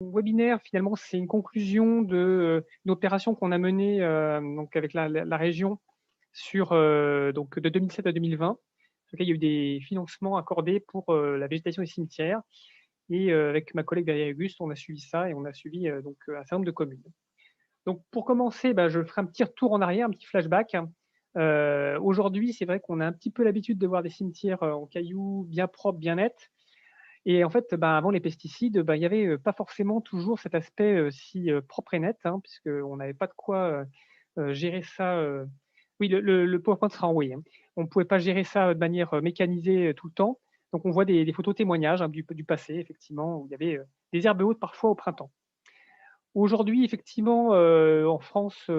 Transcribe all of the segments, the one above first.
Webinaire, finalement, c'est une conclusion d'une opération qu'on a menée, donc avec la région sur, donc de 2007 à 2020. Sur lequel il y a eu des financements accordés pour, la végétation des cimetières et avec ma collègue Valérie Auguste, on a suivi ça et on a suivi, donc un certain nombre de communes. Donc pour commencer, bah, je ferai un petit retour en arrière, un petit flashback. Aujourd'hui, c'est vrai qu'on a un petit peu l'habitude de voir des cimetières, en cailloux bien propres, bien nets. Et en fait, bah, avant les pesticides, bah, il y avait, pas forcément toujours cet aspect, si, propre et net, hein, puisqu'on n'avait pas de quoi, gérer ça, oui, le PowerPoint sera envoyé, hein. On ne pouvait pas gérer ça, de manière, mécanisée, tout le temps. Donc on voit des photos témoignages, hein, du passé effectivement, où il y avait, des herbes hautes parfois au printemps. Aujourd'hui, effectivement, en France,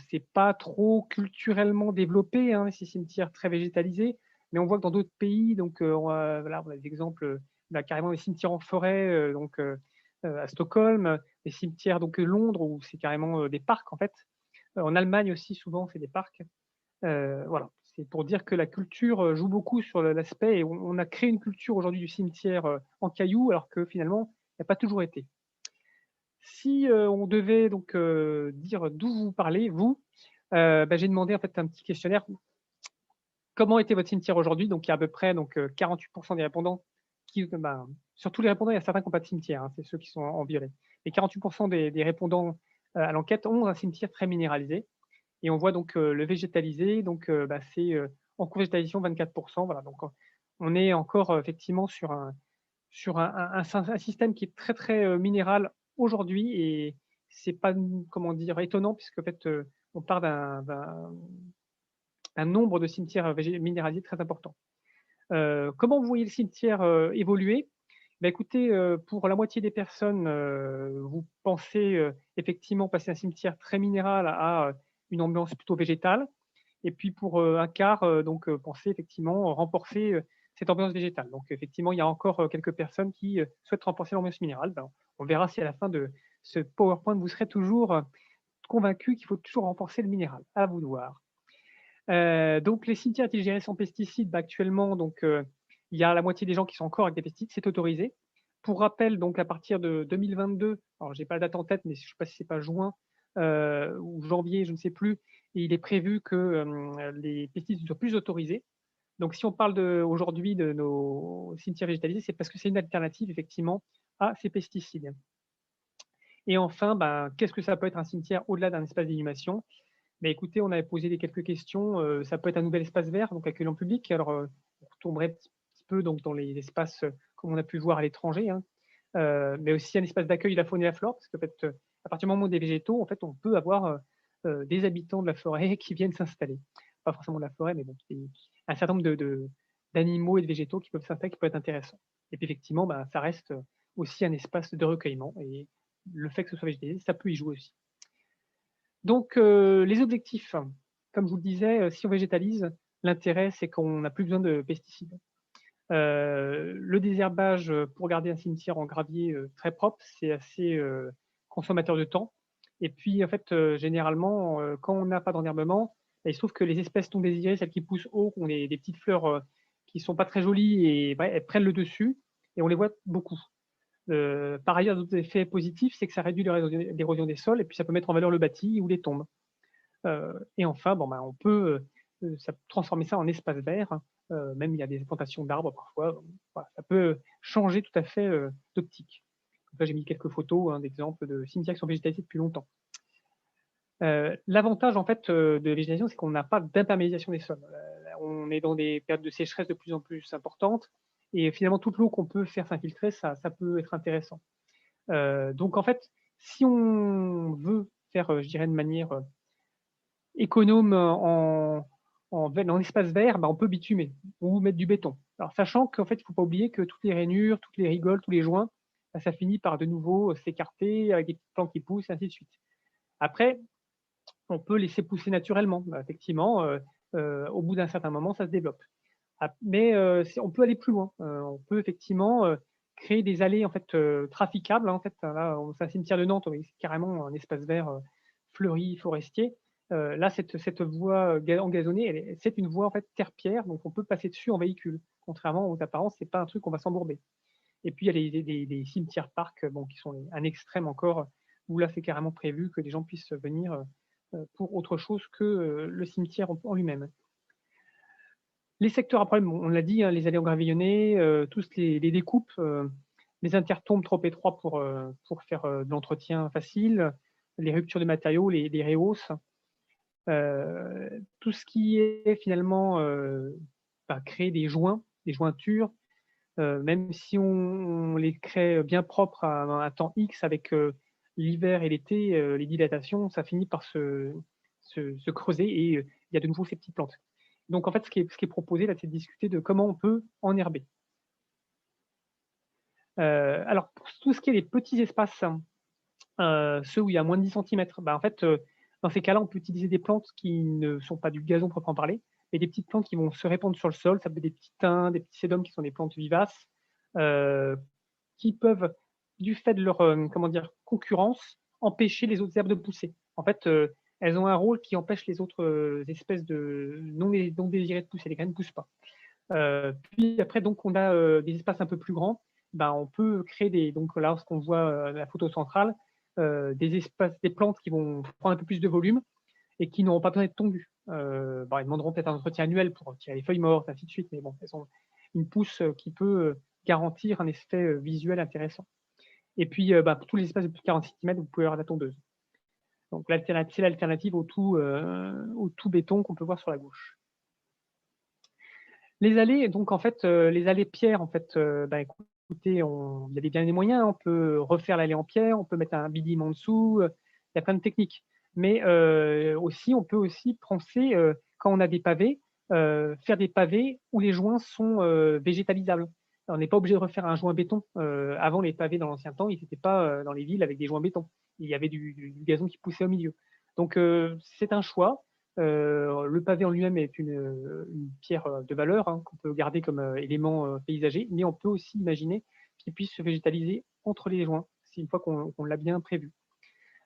c'est pas trop culturellement développé, hein, ces cimetières très végétalisés, mais on voit que dans d'autres pays, donc, on a des exemples, bah, carrément des cimetières en forêt, à Stockholm, des cimetières donc, Londres où c'est carrément, des parcs en fait. En Allemagne aussi souvent c'est des parcs. Voilà, c'est pour dire que la culture, joue beaucoup sur l'aspect et on a créé une culture aujourd'hui du cimetière, en cailloux alors que finalement, il n'y a pas toujours été. Si, on devait donc, dire d'où vous parlez, vous, bah, j'ai demandé en fait un petit questionnaire. Comment était votre cimetière aujourd'hui? Donc il y a à peu près donc, 48 des répondants qui, ben, sur tous les répondants, il y a certains qui ont pas de cimetière, hein, c'est ceux qui sont en violet. Mais 48 des répondants, à l'enquête ont un cimetière très minéralisé et on voit donc, le végétalisé donc, bah, c'est, en cours végétalisation 24. Voilà, donc on est encore, effectivement sur un système qui est très, très, minéral aujourd'hui et c'est pas comment dire? Étonnant puisqu'en fait, on part d'un nombre de cimetières, minéralisés très important. Comment vous voyez le cimetière, évoluer? Bah, écoutez, pour la moitié des personnes, vous pensez, effectivement passer un cimetière très minéral à, une ambiance plutôt végétale et puis pour, un quart, donc, pensez effectivement renforcer, cette ambiance végétale. Donc effectivement, il y a encore, quelques personnes qui, souhaitent renforcer l'ambiance minérale. Ben, on verra si à la fin de ce PowerPoint, vous serez toujours, convaincus qu'il faut toujours renforcer le minéral. À vous de voir. Donc les cimetières étaient gérés sans pesticides? Bah, actuellement, donc, il y a la moitié des gens qui sont encore avec des pesticides, c'est autorisé. Pour rappel, donc à partir de 2022, alors j'ai pas la date en tête, mais je sais pas si c'est pas juin, ou janvier, je ne sais plus, et il est prévu que, les pesticides ne soient plus autorisés. Donc si on parle aujourd'hui de nos cimetières végétalisés, c'est parce que c'est une alternative effectivement à ces pesticides. Et enfin, ben, qu'est-ce que ça peut être un cimetière au-delà d'un espace d'inhumation? Beh, écoutez, on avait posé quelques questions, ça peut être un nouvel espace vert, donc accueillant le public. Alors, on retomberait petit peu donc dans les espaces, comme on a pu voir à l'étranger, hein, mais aussi un espace d'accueil de la faune et la flore, parce qu'en fait, à partir du moment où des végétaux, en fait, on peut avoir, des habitants de la forêt qui viennent s'installer. Pas forcément de la forêt, mais bon, c'est un certain nombre d'animaux et de végétaux qui peuvent s'installer, qui peuvent être intéressants. Et puis effectivement, bah, ça reste, aussi un espace de recueillement et le fait que ce soit végétalisé, ça peut y jouer aussi. Donc, les objectifs, comme je vous le disais, si on végétalise, l'intérêt, c'est qu'on n'a plus besoin de pesticides. Le désherbage, pour garder un cimetière en gravier, très propre, c'est assez, consommateur de temps et puis, en fait, généralement, quand on n'a pas d'enherbement, bah, il se trouve que les espèces non désirées, celles qui poussent haut, qui ont des petites fleurs, qui sont pas très jolies et bah, elles prennent le dessus et on les voit beaucoup. Par ailleurs, d'autres effets positifs, c'est que ça réduit l'érosion des sols et puis ça peut mettre en valeur le bâti ou les tombes. Et enfin, bon, bah, on peut, ça transformer ça en espace vert, même il y a des plantations d'arbres parfois, voilà, ça peut changer tout à fait, d'optique. Donc là, j'ai mis quelques photos, hein, d'exemples de cimetières qui sont végétalisés depuis longtemps. L'avantage en fait, de la végétation, c'est qu'on n'a pas d'imperméabilisation des sols. On est dans des périodes de sécheresse de plus en plus importantes et finalement toute l'eau qu'on peut faire s'infiltrer, ça peut être intéressant. Donc en fait, si on veut faire, je dirais de manière, économe, en espace vert, bah, on peut bitumer ou mettre du béton. Alors sachant qu'en fait, il ne faut pas oublier que toutes les rainures, toutes les rigoles, tous les joints, bah, ça finit par de nouveau, s'écarter avec des petites plantes qui poussent et ainsi de suite. Après, on peut laisser pousser naturellement. Bah, effectivement, au bout d'un certain moment, ça se développe. Mais, si on peut aller plus loin. On peut effectivement, créer des allées en fait, traficables, hein, en fait. Là, c'est un cimetière de Nantes, oui, c'est carrément un espace vert, fleuri, forestier. Là, cette voie, engazonnée, c'est une voie en fait terre-pierre, donc on peut passer dessus en véhicule. Contrairement aux apparences, c'est pas un truc qu'on va s'embourber. Et puis il y a des cimetières-parcs, bon, qui sont un extrême encore, où là, c'est carrément prévu que des gens puissent venir pour autre chose que le cimetière en lui-même. Les secteurs à problème, on l'a dit, hein, les allées engravillonnées, tous les découpes, les intertombes trop étroits pour faire de l'entretien facile, les ruptures de matériaux, les rehausses, tout ce qui est finalement créer des joints, des jointures, même si on les crée bien propres à un temps X avec l'hiver et l'été, les dilatations, ça finit par se creuser et il y a de nouveau ces petites plantes. Donc en fait, ce qui est proposé là, c'est de discuter de comment on peut enherber. Alors pour tout ce qui est les petits espaces, ceux où il y a moins de 10 centimètres, bah, en fait, dans ces cas-là, on peut utiliser des plantes qui ne sont pas du gazon proprement parler, mais des petites plantes qui vont se répandre sur le sol. Ça peut être des petits thym, des petits sédums qui sont des plantes vivaces, heu, qui peuvent, du fait de leur, comment dire, concurrence, empêcher les autres herbes de pousser. En fait, elles ont un rôle qui empêche les autres, espèces de non désirées de pousser. Les graines ne poussent pas. Puis après donc on a, des espaces un peu plus grands, ben, on peut créer donc là, ce qu'on voit, la photo centrale, des espaces, des plantes qui vont prendre un peu plus de volume et qui n'auront pas besoin d'être tondues. Bon, elles demanderont peut-être un entretien annuel pour retirer les feuilles mortes, ainsi de suite, mais bon, elles ont une pousse, qui peut, garantir un effet, visuel intéressant. Et puis, pour tous les espaces de plus de 40 centimètres, vous pouvez avoir la tondeuse. Donc c'est l'alternative au tout béton qu'on peut voir sur la gauche. Les allées, donc en fait, les allées pierre, en fait, écoutez, il y a bien des moyens, hein. On peut refaire l'allée en pierre, on peut mettre un bidim en dessous, il y a plein de techniques. Mais aussi, on peut aussi penser, quand on a des pavés, faire des pavés où les joints sont, végétalisables. On n'est pas obligé de refaire un joint béton. Avant, les pavés dans l'ancien temps, ils étaient pas, dans les villes avec des joints béton. Il y avait du gazon qui poussait au milieu. Donc c'est un choix. Le pavé en lui-même est une pierre de valeur, hein, qu'on peut garder comme élément paysager, mais on peut aussi imaginer qu'il puisse se végétaliser entre les joints, c'est une fois qu'on l'a bien prévu.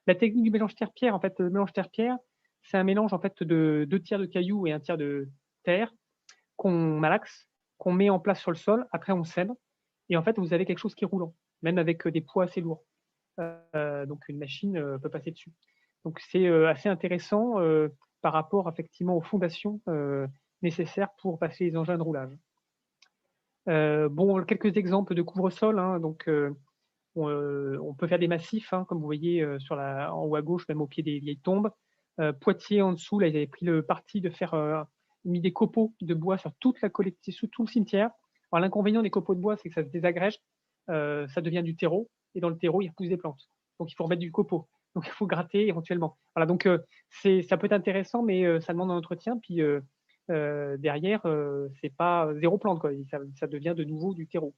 La technique du mélange terre-pierre, en fait, le mélange terre-pierre, c'est un mélange en fait de 2 tiers de cailloux et 1 tiers de terre qu'on malaxe, qu'on met en place sur le sol. Après, on sème et en fait, vous avez quelque chose qui est roulant, même avec des poids assez lourds. Donc une machine peut passer dessus. Donc c'est assez intéressant par rapport effectivement aux fondations nécessaires pour passer les engins de roulage. Bon, quelques exemples de couvre-sol, hein, donc on peut faire des massifs, hein, comme vous voyez en haut à gauche, même au pied des vieilles tombes. Poitiers en dessous, là, ils avaient pris le parti de faire mis des copeaux de bois sur toute la collectivité, sur tout le cimetière. Alors l'inconvénient des copeaux de bois, c'est que ça se désagrège, ça devient du terreau, et dans le terreau, il repousse des plantes. Donc il faut remettre du copeau. Donc il faut gratter éventuellement. Voilà, donc ça peut être intéressant, mais ça demande un entretien. Puis derrière, c'est pas zéro plante, quoi. Ça devient de nouveau du terreau.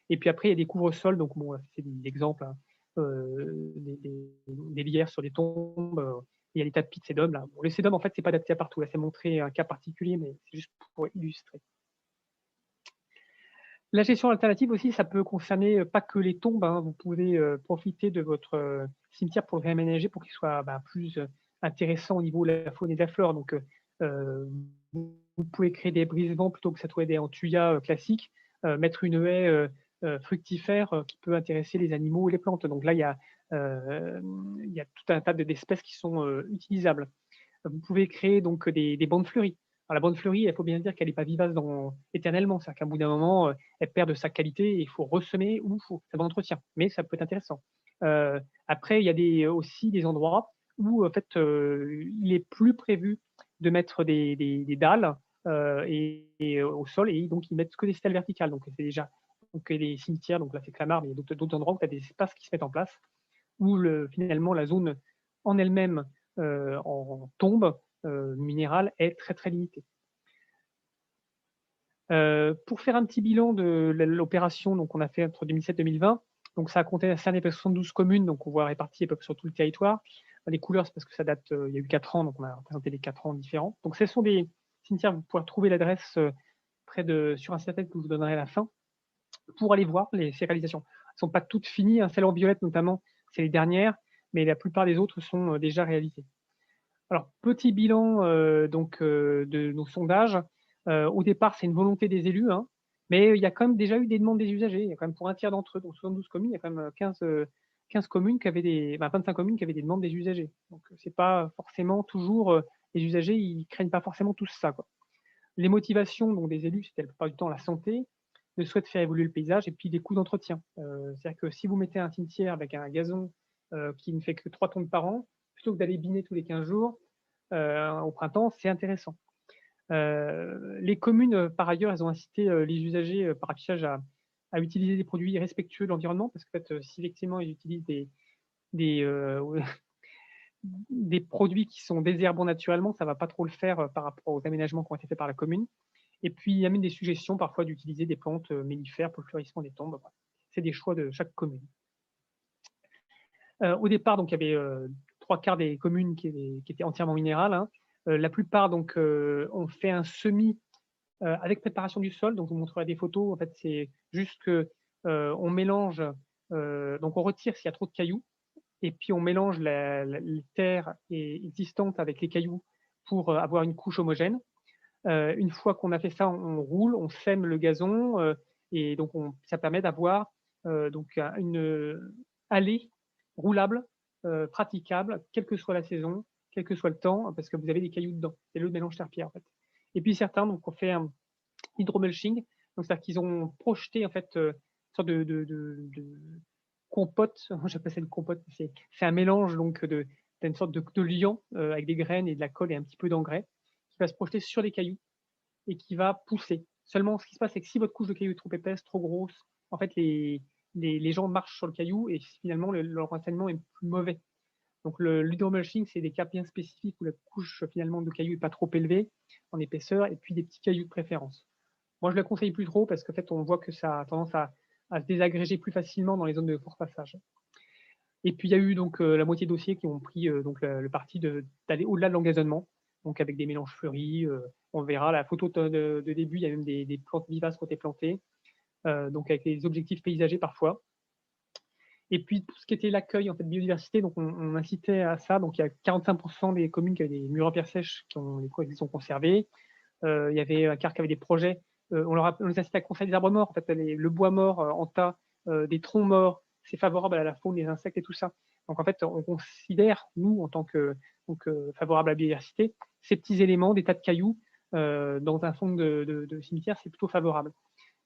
Et puis après, il y a des couvre-sols, donc bon, c'est des exemples, hein, des lierres sur des tombes, il y a des tapis de sédum là. Bon, le sédum, en fait, c'est pas adapté à partout. Là, c'est montré un cas particulier, mais c'est juste pour illustrer. La gestion alternative aussi, ça peut concerner pas que les tombes, hein. Vous pouvez profiter de votre cimetière pour le réaménager pour qu'il soit plus intéressant au niveau de la faune et de la flore. Donc, vous pouvez créer des brise-vents plutôt que cette haie en tuya classique, mettre une haie fructifère qui peut intéresser les animaux et les plantes. Donc là, il y a tout un tas d'espèces qui sont utilisables. Vous pouvez créer donc des bandes fleuries. Alors la bande fleurie, il faut bien dire qu'elle n'est pas vivace éternellement. C'est-à-dire qu'à bout d'un moment, elle perd de sa qualité et il faut ressemer ou ça va entretien. Mais ça peut être intéressant. Après, il y a aussi des endroits où en fait, il est plus prévu de mettre des dalles au sol et donc ils mettent que des stèles verticales. Donc c'est déjà donc les cimetières, donc là c'est Clamart, mais il y a d'autres endroits où tu as des espaces qui se mettent en place où finalement la zone en elle-même en tombe minérale est très très limitée. Pour faire un petit bilan de l'opération, donc on a fait entre 2007 et 2020, donc ça a concerné 72 communes, donc on voit réparties à peu près sur tout le territoire. Les couleurs, c'est parce que ça date, il y a eu 4 ans, donc on a représenté les 4 ans différents. Donc ce sont des cimetières, vous pourrez trouver l'adresse sur un site internet que je vous donnerai à la fin, pour aller voir ces réalisations. Elles ne sont pas toutes finies, hein, celle en violette notamment, c'est les dernières, mais la plupart des autres sont déjà réalisées. Alors, petit bilan de nos sondages. Au départ, c'est une volonté des élus, hein, Mais il y a quand même déjà eu des demandes des usagers. Il y a quand même pour un tiers d'entre eux, donc 72 communes, il y a quand même 15 communes qui avaient 25 communes qui avaient des demandes des usagers. Donc c'est pas forcément toujours les usagers, ils craignent pas forcément tous ça, quoi. Les motivations donc des élus, c'était la plupart du temps la santé, le souhait de faire évoluer le paysage et puis des coûts d'entretien. C'est-à-dire que si vous mettez un cimetière avec un gazon qui ne fait que 3 tonnes par an, plutôt que d'aller biner tous les 15 jours au printemps, c'est intéressant. Les communes, par ailleurs, elles ont incité les usagers par affichage à utiliser des produits respectueux de l'environnement, parce qu'en fait, si effectivement ils utilisent des, des produits qui sont désherbants naturellement, ça ne va pas trop le faire par rapport aux aménagements qui ont été faits par la commune. Et puis, il y a même des suggestions parfois d'utiliser des plantes mellifères pour le fleurissement des tombes. Voilà. C'est des choix de chaque commune. Au départ, donc, il y avait 3/4 des communes qui étaient entièrement minérales, hein. La plupart donc, ont fait un semis avec préparation du sol. Donc, je vous montrerai des photos. En fait, c'est juste que on mélange, donc on retire s'il y a trop de cailloux, et puis on mélange les terres existantes avec les cailloux pour avoir une couche homogène. Une fois qu'on a fait ça, on roule, on sème le gazon et donc ça permet d'avoir donc une allée roulable, praticable, quelle que soit la saison, quel que soit le temps, parce que vous avez des cailloux dedans. C'est le mélange terre-pierre en fait. Et puis certains donc ont fait un hydromulching, donc c'est-à-dire qu'ils ont projeté en fait une sorte de compote. J'appelle ça une compote. C'est un mélange donc d'une sorte de liant avec des graines et de la colle et un petit peu d'engrais qui va se projeter sur les cailloux et qui va pousser. Seulement, ce qui se passe, c'est que si votre couche de caillou est trop épaisse, trop grosse, en fait, les gens marchent sur le caillou et finalement, leur renseignement est plus mauvais. Donc, l'hydromulching, c'est des cas bien spécifiques où la couche finalement de caillou n'est pas trop élevée en épaisseur et puis des petits cailloux de préférence. Moi, je ne le conseille plus trop parce qu'en fait, on voit que ça a tendance à se désagréger plus facilement dans les zones de fort passage. Et puis, il y a eu donc la moitié de dossiers qui ont pris donc le parti d'aller au-delà de l'engazonnement, donc avec des mélanges fleuris. On verra la photo de début, il y a même des plantes vivaces qui ont été plantées, donc avec des objectifs paysagers parfois. Et puis tout ce qui était l'accueil en fait biodiversité, donc on incitait à ça. Donc il y a 45% des communes qui avaient des murs en pierre sèche qui sont conservés. Il y avait un quart qui avait des projets. On les incitait à conserver des arbres morts, en fait, le bois mort en tas, des troncs morts, c'est favorable à la faune, les insectes et tout ça. Donc en fait, on considère, nous, en tant que favorable à la biodiversité, ces petits éléments, des tas de cailloux dans un fond de cimetière, c'est plutôt favorable.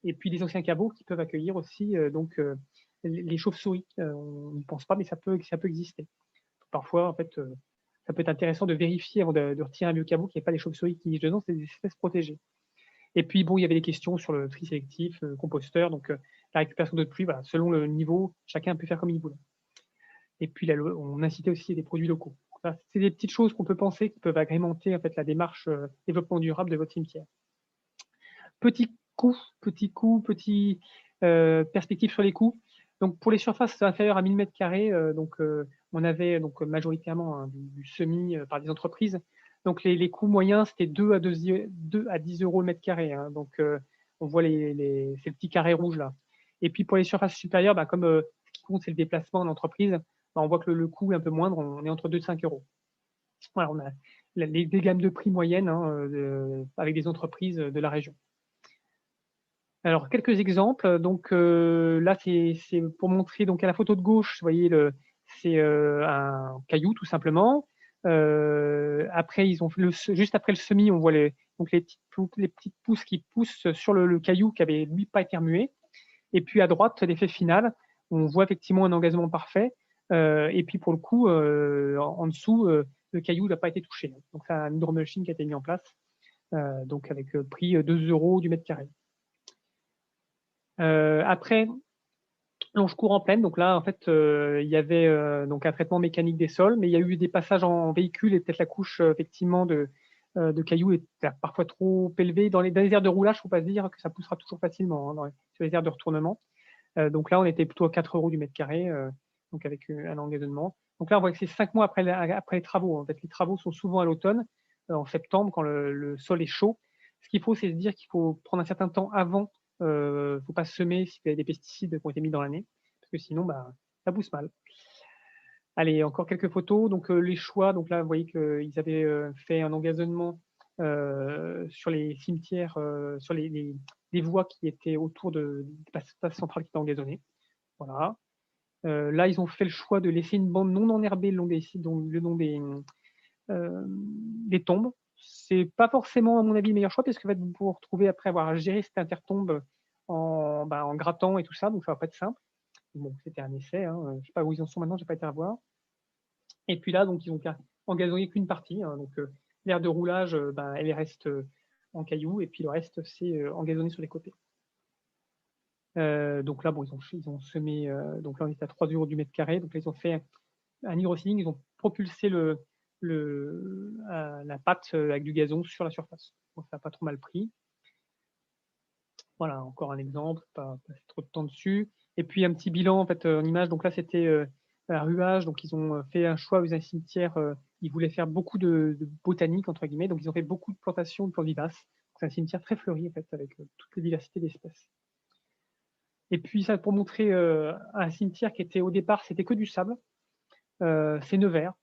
Et puis les anciens caveaux qui peuvent accueillir aussi les chauves-souris. On n'y pense pas, mais ça peut exister. Parfois, en fait, ça peut être intéressant de vérifier avant de retirer un vieux caveau qu'il n'y ait pas des chauves-souris qui nichent dedans, c'est des espèces protégées. Et puis, bon, il y avait des questions sur le tri sélectif, le composteur, donc la récupération d'eau de pluie, voilà, selon le niveau, chacun peut faire comme il voulait. Et puis, on incitait aussi des produits locaux. C'est des petites choses qu'on peut penser qui peuvent agrémenter en fait, la démarche développement durable de votre cimetière. Petit petit perspective sur les coûts. Donc, pour les surfaces inférieures à 1000 m², on avait donc majoritairement du semis par des entreprises. Donc, les coûts moyens, c'était 2 à 10 euros le mètre carré, hein. Donc, on voit ces petits carrés rouges là. Et puis, pour les surfaces supérieures, comme ce qui compte, c'est le déplacement en entreprise, on voit que le coût est un peu moindre, on est entre 2 et 5 euros. Voilà, on a des gammes de prix moyennes avec des entreprises de la région. Alors, quelques exemples. Donc là, c'est pour montrer donc à la photo de gauche, vous voyez, c'est un caillou tout simplement. Après, juste après le semis, on voit donc les petites pousses qui poussent sur le caillou qui avait lui pas été remué. Et puis à droite, l'effet final, on voit effectivement un engagement parfait. Et puis pour le coup, en dessous, le caillou n'a pas été touché. Donc c'est un hydromulching qui a été mis en place, donc avec prix 2 euros du mètre carré. Après, longe court en plaine, donc là, en fait, il y avait donc un traitement mécanique des sols, mais il y a eu des passages en véhicule et peut-être la couche effectivement de cailloux est parfois trop élevée. Dans les aires de roulage, il ne faut pas se dire que ça poussera toujours facilement sur les aires de retournement. Donc là, on était plutôt à 4 euros du mètre carré, donc avec un engagement. Donc là, on voit que c'est 5 mois après les travaux. En fait, les travaux sont souvent à l'automne, en septembre, quand le sol est chaud. Ce qu'il faut, c'est se dire qu'il faut prendre un certain temps avant. Il ne faut pas semer s'il y a des pesticides qui ont été mis dans l'année, parce que sinon, ça pousse mal. Allez, encore quelques photos. Donc les choix, donc là, vous voyez qu'ils avaient fait un engazonnement sur les cimetières, sur les des voies qui étaient autour de l'espace central qui était engazonné. Voilà. Là, ils ont fait le choix de laisser une bande non enherbée le long des tombes. C'est pas forcément, à mon avis, le meilleur choix parce que en fait, vous vous retrouvez après avoir géré cette intertombe en grattant et tout ça, donc ça va pas être simple. Bon, c'était un essai, hein, je sais pas où ils en sont maintenant, j'ai pas été à voir. Et puis là, donc ils ont engazonné qu'une partie, hein, donc l'aire de roulage, elle reste en cailloux et puis le reste, c'est engazonné sur les côtés. Donc là, bon, ils ont semé, donc là, on est à 3 € du mètre carré. Donc là, ils ont fait un hydroseeding, ils ont propulsé la pâte avec du gazon sur la surface. Donc ça n'a pas trop mal pris. Voilà, encore un exemple, pas passer trop de temps dessus. Et puis un petit bilan en fait en image. Donc là, c'était un ruage. Donc ils ont fait un choix aux un cimetière. Ils voulaient faire beaucoup de botanique entre guillemets. Donc ils ont fait beaucoup de plantations de plantes vivaces. C'est un cimetière très fleuri en fait avec toute la diversité d'espèces. Et puis ça pour montrer un cimetière qui était au départ, c'était que du sable. C'est Nevers.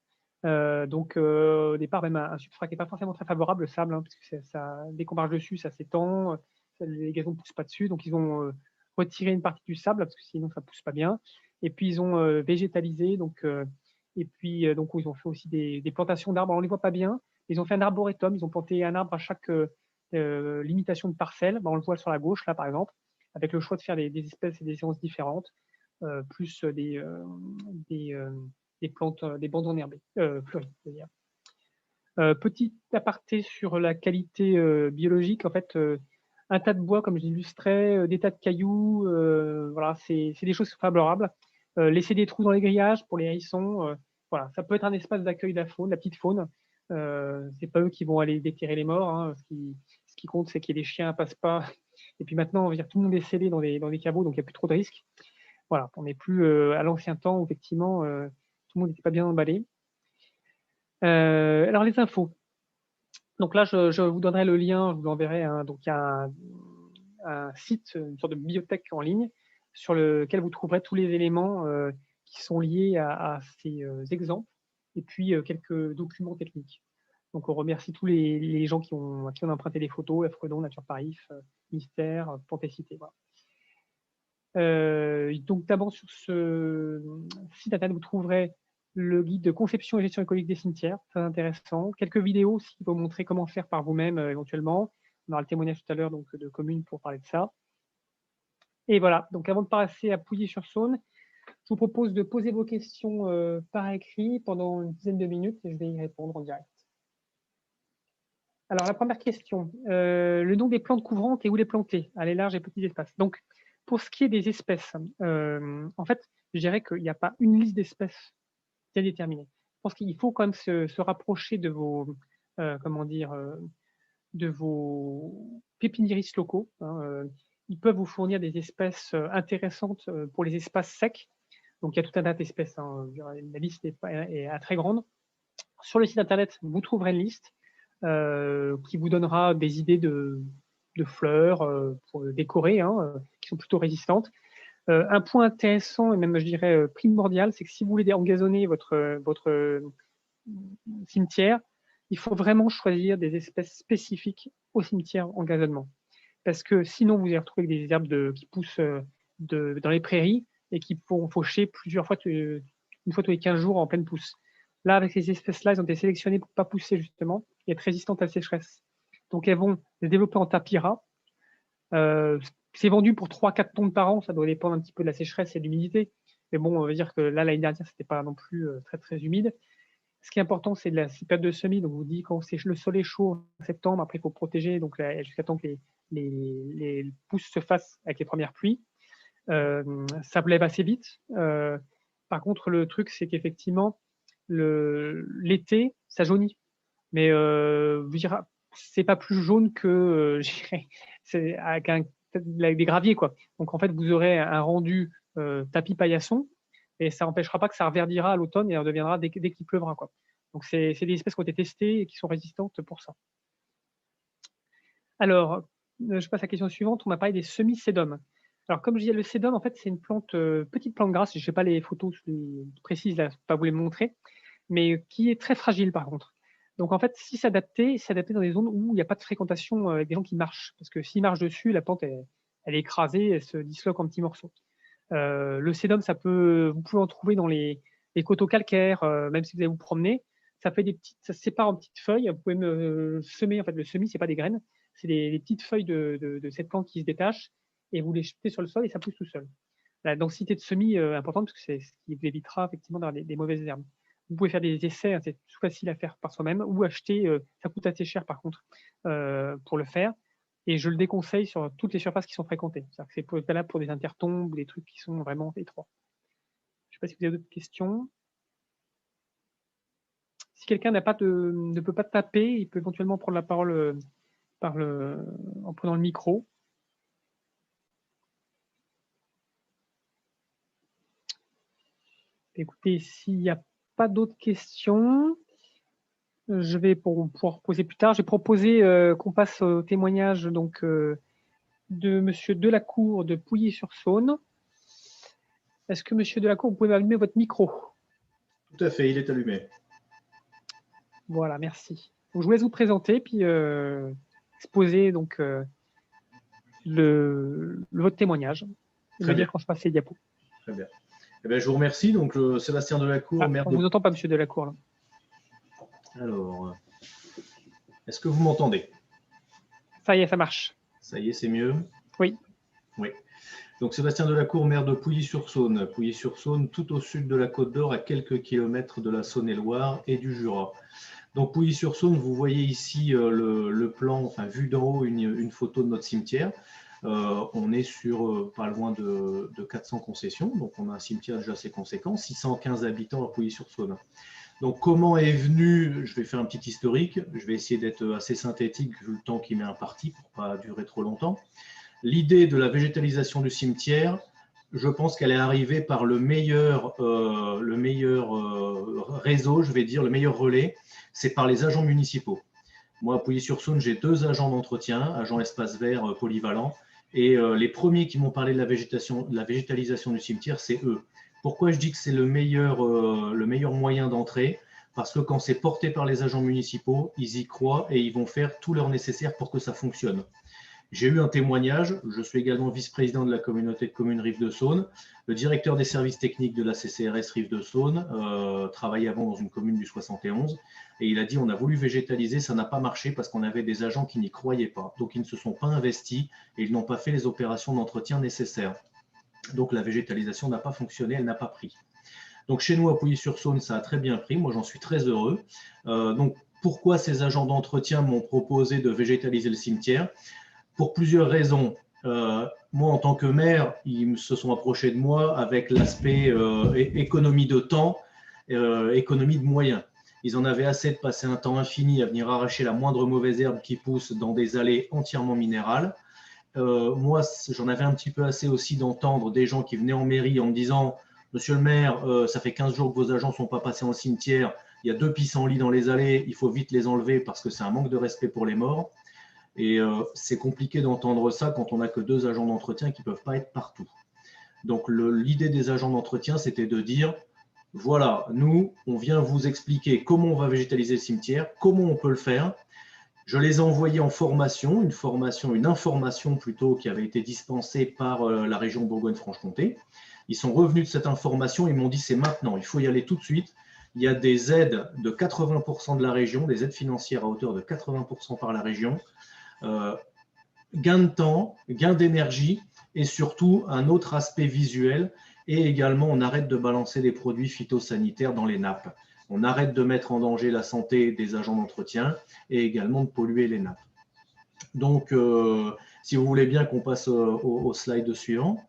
Donc au départ, même un substrat qui n'est pas forcément très favorable, le sable, hein, parce que dès qu'on marche dessus, ça s'étend, les gazons ne poussent pas dessus. Donc ils ont retiré une partie du sable, parce que sinon ça ne pousse pas bien. Et puis ils ont végétalisé, et puis donc ils ont fait aussi des plantations d'arbres. On ne les voit pas bien. Ils ont fait un arboretum, ils ont planté un arbre à chaque limitation de parcelle. On le voit sur la gauche, là par exemple, avec le choix de faire des espèces et des séances différentes, plus des plantes, des bandes enherbées, fleuries, c'est-à-dire. Petit aparté sur la qualité biologique, en fait, un tas de bois, comme je l'illustrais, des tas de cailloux, voilà, c'est des choses favorables. Laisser des trous dans les grillages pour les hérissons, voilà, ça peut être un espace d'accueil de la faune, la petite faune. C'est pas eux qui vont aller déterrer les morts, hein. Ce qui compte, c'est que les chiens passent pas. Et puis maintenant, on va dire tout le monde est scellé dans les caveaux, donc il n'y a plus trop de risques. Voilà, on n'est plus à l'ancien temps où effectivement tout le monde n'était pas bien emballé. Alors les infos. Donc là, je vous donnerai le lien, je vous l'enverrai, hein. Donc il y a un site, une sorte de bibliothèque en ligne sur lequel vous trouverez tous les éléments qui sont liés à ces exemples et puis quelques documents techniques. Donc on remercie tous les gens à qui on a emprunté des photos, Fredon, Nature Paris, Mystère, Fantasité. Voilà. Donc d'abord sur ce site internet, vous trouverez le guide de conception et gestion écologique des cimetières, très intéressant. Quelques vidéos aussi qui vont montrer comment faire par vous-même éventuellement. On aura le témoignage tout à l'heure donc de communes pour parler de ça. Et voilà, donc avant de passer à Pouilly-sur-Saône, je vous propose de poser vos questions par écrit pendant une dizaine de minutes et je vais y répondre en direct. Alors la première question, le nom des plantes couvrantes et où les planter à les larges et petits espaces. Donc pour ce qui est des espèces, en fait, je dirais qu'il n'y a pas une liste d'espèces bien déterminée. Je pense qu'il faut quand même se rapprocher de vos, de vos pépiniéristes locaux, hein. Ils peuvent vous fournir des espèces intéressantes pour les espaces secs. Donc il y a tout un tas d'espèces, hein. La liste est très grande. Sur le site internet, vous trouverez une liste qui vous donnera des idées de fleurs pour décorer, hein, qui sont plutôt résistantes. Un point intéressant et même je dirais primordial, c'est que si vous voulez engazonner votre cimetière, il faut vraiment choisir des espèces spécifiques au cimetière engazonnement. Parce que sinon, vous allez retrouver des herbes qui poussent dans les prairies et qui pourront faucher plusieurs fois, une fois tous les 15 jours en pleine pousse. Là, avec ces espèces-là, elles ont été sélectionnées pour ne pas pousser justement et être résistantes à la sécheresse. Donc, elles vont se développer en tapira. C'est vendu pour 3-4 tonnes par an, ça doit dépendre un petit peu de la sécheresse et de l'humidité. Mais bon, on va dire que là, l'année dernière, c'était pas non plus très, très humide. Ce qui est important, c'est de la période de semis. Donc, vous dit quand le sol est chaud en septembre, après, il faut protéger jusqu'à temps que les pousses se fassent avec les premières pluies. Ça lève assez vite. Par contre, le truc, c'est qu'effectivement, l'été, ça jaunit. Mais c'est pas plus jaune que, c'est avec des graviers, quoi. Donc, en fait, vous aurez un rendu tapis paillasson et ça n'empêchera pas que ça reverdira à l'automne et redeviendra dès qu'il pleuvra, quoi. Donc, c'est des espèces qui ont été testées et qui sont résistantes pour ça. Alors, je passe à la question suivante. On m'a parlé des semi-sédums. Alors, comme je disais, le sédum, en fait, c'est une plante, petite plante grasse. Je ne sais pas les photos précises, là, je ne peux pas vous les montrer, mais qui est très fragile, par contre. Donc en fait, si s'adapter dans des zones où il n'y a pas de fréquentation avec des gens qui marchent. Parce que s'ils marchent dessus, la plante, elle est écrasée, elle se disloque en petits morceaux. Le sédum, vous pouvez en trouver dans les coteaux calcaires, même si vous allez vous promener. Ça se sépare en petites feuilles. Vous pouvez semer. En fait, le semis, c'est pas des graines, c'est des petites feuilles de cette plante qui se détachent et vous les jetez sur le sol et ça pousse tout seul. La densité de semis est importante parce que c'est ce qui vous évitera effectivement d'avoir des mauvaises herbes. Vous pouvez faire des essais, hein, c'est tout facile à faire par soi-même, ou acheter, ça coûte assez cher par contre pour le faire. Et je le déconseille sur toutes les surfaces qui sont fréquentées. C'est valable pour des intertombes ou des trucs qui sont vraiment étroits. Je ne sais pas si vous avez d'autres questions. Si quelqu'un ne peut pas taper, il peut éventuellement prendre la parole en prenant le micro. Écoutez, s'il n'y a pas d'autres questions, je vais pouvoir poser plus tard. J'ai proposé qu'on passe au témoignage donc, de Monsieur Delacour de Pouilly-sur-Saône. Est-ce que Monsieur Delacour, vous pouvez allumer votre micro? Tout à fait, il est allumé. Voilà, merci. Donc, je vous laisse vous présenter, puis exposer donc, votre témoignage. Et me dire quand je passe les diapos. Très bien. Eh bien, je vous remercie. Donc, Sébastien Delacour, maire on de... ne vous entend pas, Monsieur Delacour. Là. Alors, est-ce que vous m'entendez? Ça y est, ça marche. Ça y est, c'est mieux? Oui. Oui. Donc, Sébastien Delacour, maire de Pouilly-sur-Saône. Pouilly-sur-Saône, tout au sud de la Côte d'Or, à quelques kilomètres de la Saône-et-Loire et du Jura. Donc, Pouilly-sur-Saône, vous voyez ici le plan, enfin, vu d'en haut, une photo de notre cimetière. On est sur pas loin de 400 concessions. Donc, on a un cimetière déjà assez conséquent, 615 habitants à Pouilly-sur-Saône. Donc, comment est venu, je vais faire un petit historique, je vais essayer d'être assez synthétique vu le temps qui m'est imparti pour ne pas durer trop longtemps. L'idée de la végétalisation du cimetière, je pense qu'elle est arrivée par le meilleur réseau, je vais dire, le meilleur relais, c'est par les agents municipaux. Moi, à Pouilly-sur-Saône, j'ai 2 agents d'entretien, agents espace vert polyvalents, et les premiers qui m'ont parlé de la végétalisation du cimetière, c'est eux. Pourquoi je dis que c'est le meilleur moyen d'entrée? Parce que quand c'est porté par les agents municipaux, ils y croient et ils vont faire tout leur nécessaire pour que ça fonctionne. J'ai eu un témoignage, je suis également vice-président de la communauté de communes Rive-de-Saône. Le directeur des services techniques de la CCRS Rive-de-Saône travaillait avant dans une commune du 71 et il a dit on a voulu végétaliser, ça n'a pas marché parce qu'on avait des agents qui n'y croyaient pas. Donc ils ne se sont pas investis et ils n'ont pas fait les opérations d'entretien nécessaires. Donc la végétalisation n'a pas fonctionné, elle n'a pas pris. Donc chez nous à Pouilly-sur-Saône, ça a très bien pris, moi j'en suis très heureux. Donc pourquoi ces agents d'entretien m'ont proposé de végétaliser le cimetière? Pour plusieurs raisons. Moi, en tant que maire, ils se sont approchés de moi avec l'aspect économie de temps, économie de moyens. Ils en avaient assez de passer un temps infini à venir arracher la moindre mauvaise herbe qui pousse dans des allées entièrement minérales. Moi, j'en avais un petit peu assez aussi d'entendre des gens qui venaient en mairie en me disant « Monsieur le maire, ça fait 15 jours que vos agents ne sont pas passés en cimetière, il y a 2 pissenlits dans les allées, il faut vite les enlever parce que c'est un manque de respect pour les morts. » Et c'est compliqué d'entendre ça quand on n'a que 2 agents d'entretien qui ne peuvent pas être partout. Donc l'idée des agents d'entretien, c'était de dire, voilà, nous, on vient vous expliquer comment on va végétaliser le cimetière, comment on peut le faire. Je les ai envoyés en formation, une information plutôt qui avait été dispensée par la région Bourgogne-Franche-Comté. Ils sont revenus de cette information, ils m'ont dit c'est maintenant, il faut y aller tout de suite. Il y a des aides de 80% de la région, des aides financières à hauteur de 80% par la région. Gain de temps, gain d'énergie et surtout un autre aspect visuel. Et également, on arrête de balancer des produits phytosanitaires dans les nappes. On arrête de mettre en danger la santé des agents d'entretien et également de polluer les nappes. Donc, si vous voulez bien qu'on passe au slide suivant.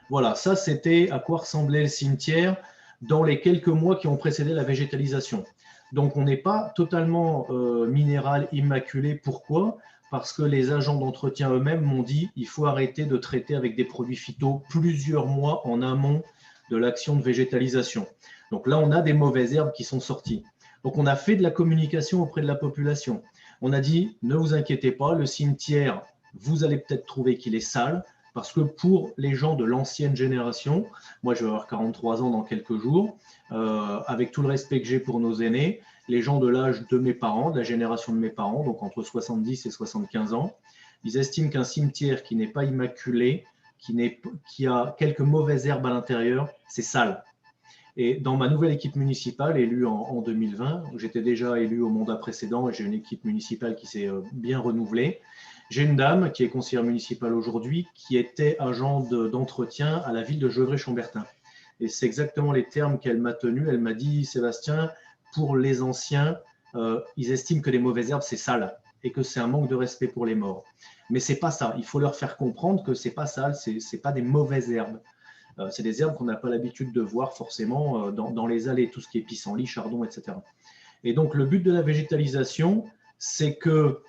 Voilà, ça c'était à quoi ressemblait le cimetière dans les quelques mois qui ont précédé la végétalisation. Donc, on n'est pas totalement minéral, immaculé. Pourquoi? Parce que les agents d'entretien eux-mêmes m'ont dit il faut arrêter de traiter avec des produits phyto plusieurs mois en amont de l'action de végétalisation. Donc là, on a des mauvaises herbes qui sont sorties. Donc, on a fait de la communication auprès de la population. On a dit ne vous inquiétez pas, le cimetière, vous allez peut-être trouver qu'il est sale, Parce que pour les gens de l'ancienne génération, moi je vais avoir 43 ans dans quelques jours, avec tout le respect que j'ai pour nos aînés, les gens de l'âge de mes parents, de la génération de mes parents, donc entre 70 et 75 ans, ils estiment qu'un cimetière qui n'est pas immaculé, qui a quelques mauvaises herbes à l'intérieur, c'est sale. Et dans ma nouvelle équipe municipale, élue en 2020, où j'étais déjà élu au mandat précédent et j'ai une équipe municipale qui s'est bien renouvelée, j'ai une dame qui est conseillère municipale aujourd'hui, qui était agent d'entretien à la ville de Gevrey-Chambertin. Et c'est exactement les termes qu'elle m'a tenus. Elle m'a dit, Sébastien, pour les anciens, ils estiment que les mauvaises herbes, c'est sale et que c'est un manque de respect pour les morts. Mais c'est pas ça. Il faut leur faire comprendre que c'est pas sale, c'est pas des mauvaises herbes. C'est des herbes qu'on n'a pas l'habitude de voir forcément dans les allées, tout ce qui est pissenlit, chardon, etc. Et donc, le but de la végétalisation, c'est que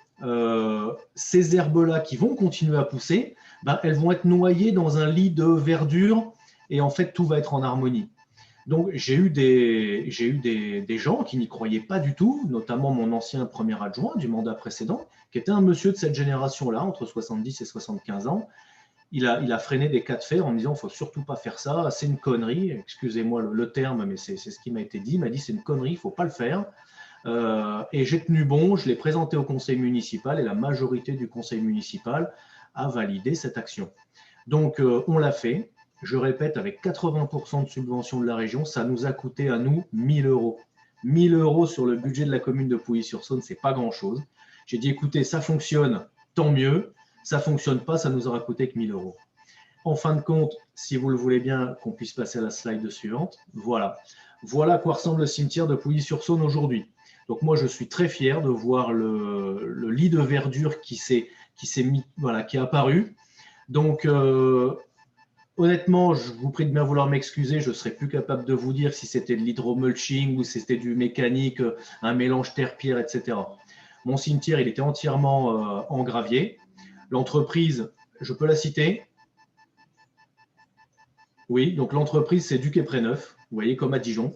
ces herbes-là qui vont continuer à pousser, ben, elles vont être noyées dans un lit de verdure et en fait, tout va être en harmonie. Donc, j'ai eu des gens qui n'y croyaient pas du tout, notamment mon ancien premier adjoint du mandat précédent, qui était un monsieur de cette génération-là, entre 70 et 75 ans. Il a freiné des cas de fer en me disant il ne faut surtout pas faire ça, c'est une connerie, excusez-moi le terme, mais c'est ce qui m'a été dit. Il m'a dit c'est une connerie, il ne faut pas le faire. Et j'ai tenu bon, je l'ai présenté au conseil municipal et la majorité du conseil municipal a validé cette action. Donc on l'a fait, je répète, avec 80% de subvention de la région, ça nous a coûté à nous 1 000 euros. 1 000 euros sur le budget de la commune de Pouilly-sur-Saône, ce n'est pas grand-chose. J'ai dit écoutez, ça fonctionne, tant mieux. Ça ne fonctionne pas, ça nous aura coûté que 1 000 euros. En fin de compte, si vous le voulez bien, qu'on puisse passer à la slide suivante. Voilà. Voilà à quoi ressemble le cimetière de Pouilly-sur-Saône aujourd'hui. Donc moi, je suis très fier de voir le lit de verdure qui est apparu. Donc, honnêtement, je vous prie de bien vouloir m'excuser. Je ne serais plus capable de vous dire si c'était de l'hydromulching ou si c'était du mécanique, un mélange terre-pierre, etc. Mon cimetière, il était entièrement en gravier. L'entreprise, je peux la citer? Oui, donc l'entreprise, c'est Duc et Préneuf, vous voyez, comme à Dijon.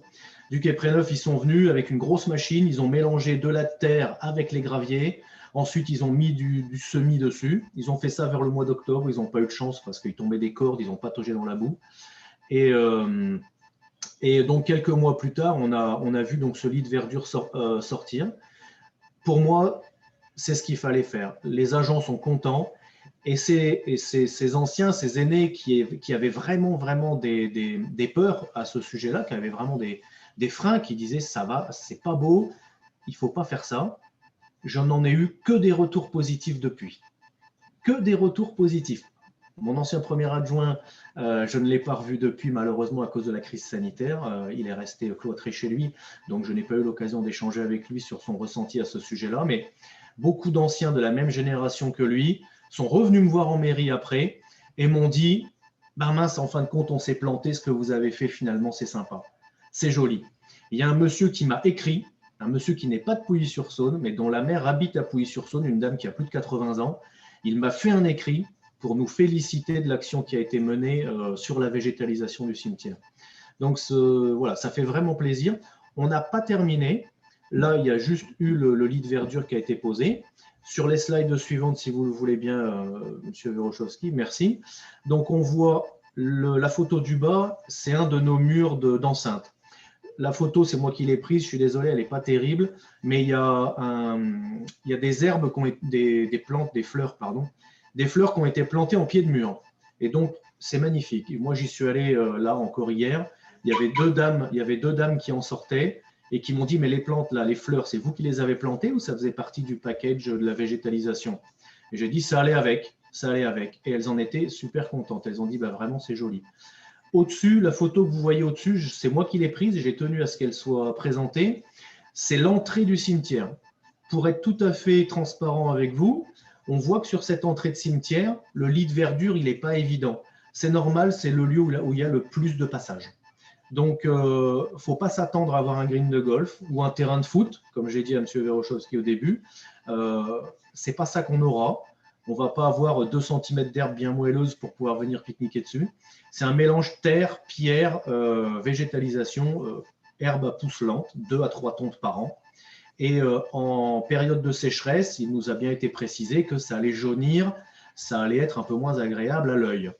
Duc et Préneuf, ils sont venus avec une grosse machine, ils ont mélangé de la terre avec les graviers. Ensuite, ils ont mis du semis dessus. Ils ont fait ça vers le mois d'octobre. Ils n'ont pas eu de chance parce qu'il tombait des cordes, ils ont pataugé dans la boue. Et donc, quelques mois plus tard, on a vu donc ce lit de verdure sortir. Pour moi, c'est ce qu'il fallait faire. Les agents sont contents. Et ces anciens, ces aînés qui avaient vraiment des peurs à ce sujet-là, qui avaient vraiment des freins, qui disaient ça va, c'est pas beau, il faut pas faire ça. Je n'en ai eu que des retours positifs depuis. Que des retours positifs. Mon ancien premier adjoint, je ne l'ai pas revu depuis, malheureusement, à cause de la crise sanitaire. Il est resté cloîtré chez lui, donc je n'ai pas eu l'occasion d'échanger avec lui sur son ressenti à ce sujet-là. Mais beaucoup d'anciens de la même génération que lui sont revenus me voir en mairie après et m'ont dit ben mince, en fin de compte, on s'est planté, ce que vous avez fait finalement, c'est sympa. C'est joli. Il y a un monsieur qui m'a écrit, un monsieur qui n'est pas de Pouilly-sur-Saône, mais dont la mère habite à Pouilly-sur-Saône, une dame qui a plus de 80 ans. Il m'a fait un écrit pour nous féliciter de l'action qui a été menée sur la végétalisation du cimetière. Donc voilà, ça fait vraiment plaisir. On n'a pas terminé. Là, il y a juste eu le lit de verdure qui a été posé. Sur les slides suivantes, si vous le voulez bien, M. Verochowski, merci. Donc, on voit la photo du bas, c'est un de nos murs d'enceinte. La photo, c'est moi qui l'ai prise, je suis désolé, elle n'est pas terrible, mais il y a des herbes, des plantes, des fleurs, pardon, des fleurs qui ont été plantées en pied de mur. Et donc, c'est magnifique. Et moi, j'y suis allé là encore hier. Il y avait deux dames qui en sortaient et qui m'ont dit, mais les plantes, là, les fleurs, c'est vous qui les avez plantées ou ça faisait partie du package de la végétalisation? Et j'ai dit, ça allait avec, ça allait avec. Et elles en étaient super contentes. Elles ont dit, bah, vraiment, c'est joli. Au-dessus, la photo que vous voyez au-dessus, c'est moi qui l'ai prise et j'ai tenu à ce qu'elle soit présentée. C'est l'entrée du cimetière. Pour être tout à fait transparent avec vous, on voit que sur cette entrée de cimetière, le lit de verdure, il n'est pas évident. C'est normal, c'est le lieu où il y a le plus de passages. Donc, il ne faut pas s'attendre à avoir un green de golf ou un terrain de foot, comme j'ai dit à M. Verochowski au début. Ce n'est pas ça qu'on aura. On ne va pas avoir 2 cm d'herbe bien moelleuse pour pouvoir venir pique-niquer dessus. C'est un mélange terre, pierre, végétalisation, herbe à pousse lente, 2 à 3 tonnes par an. Et en période de sécheresse, il nous a bien été précisé que ça allait jaunir ça allait être un peu moins agréable à l'œil.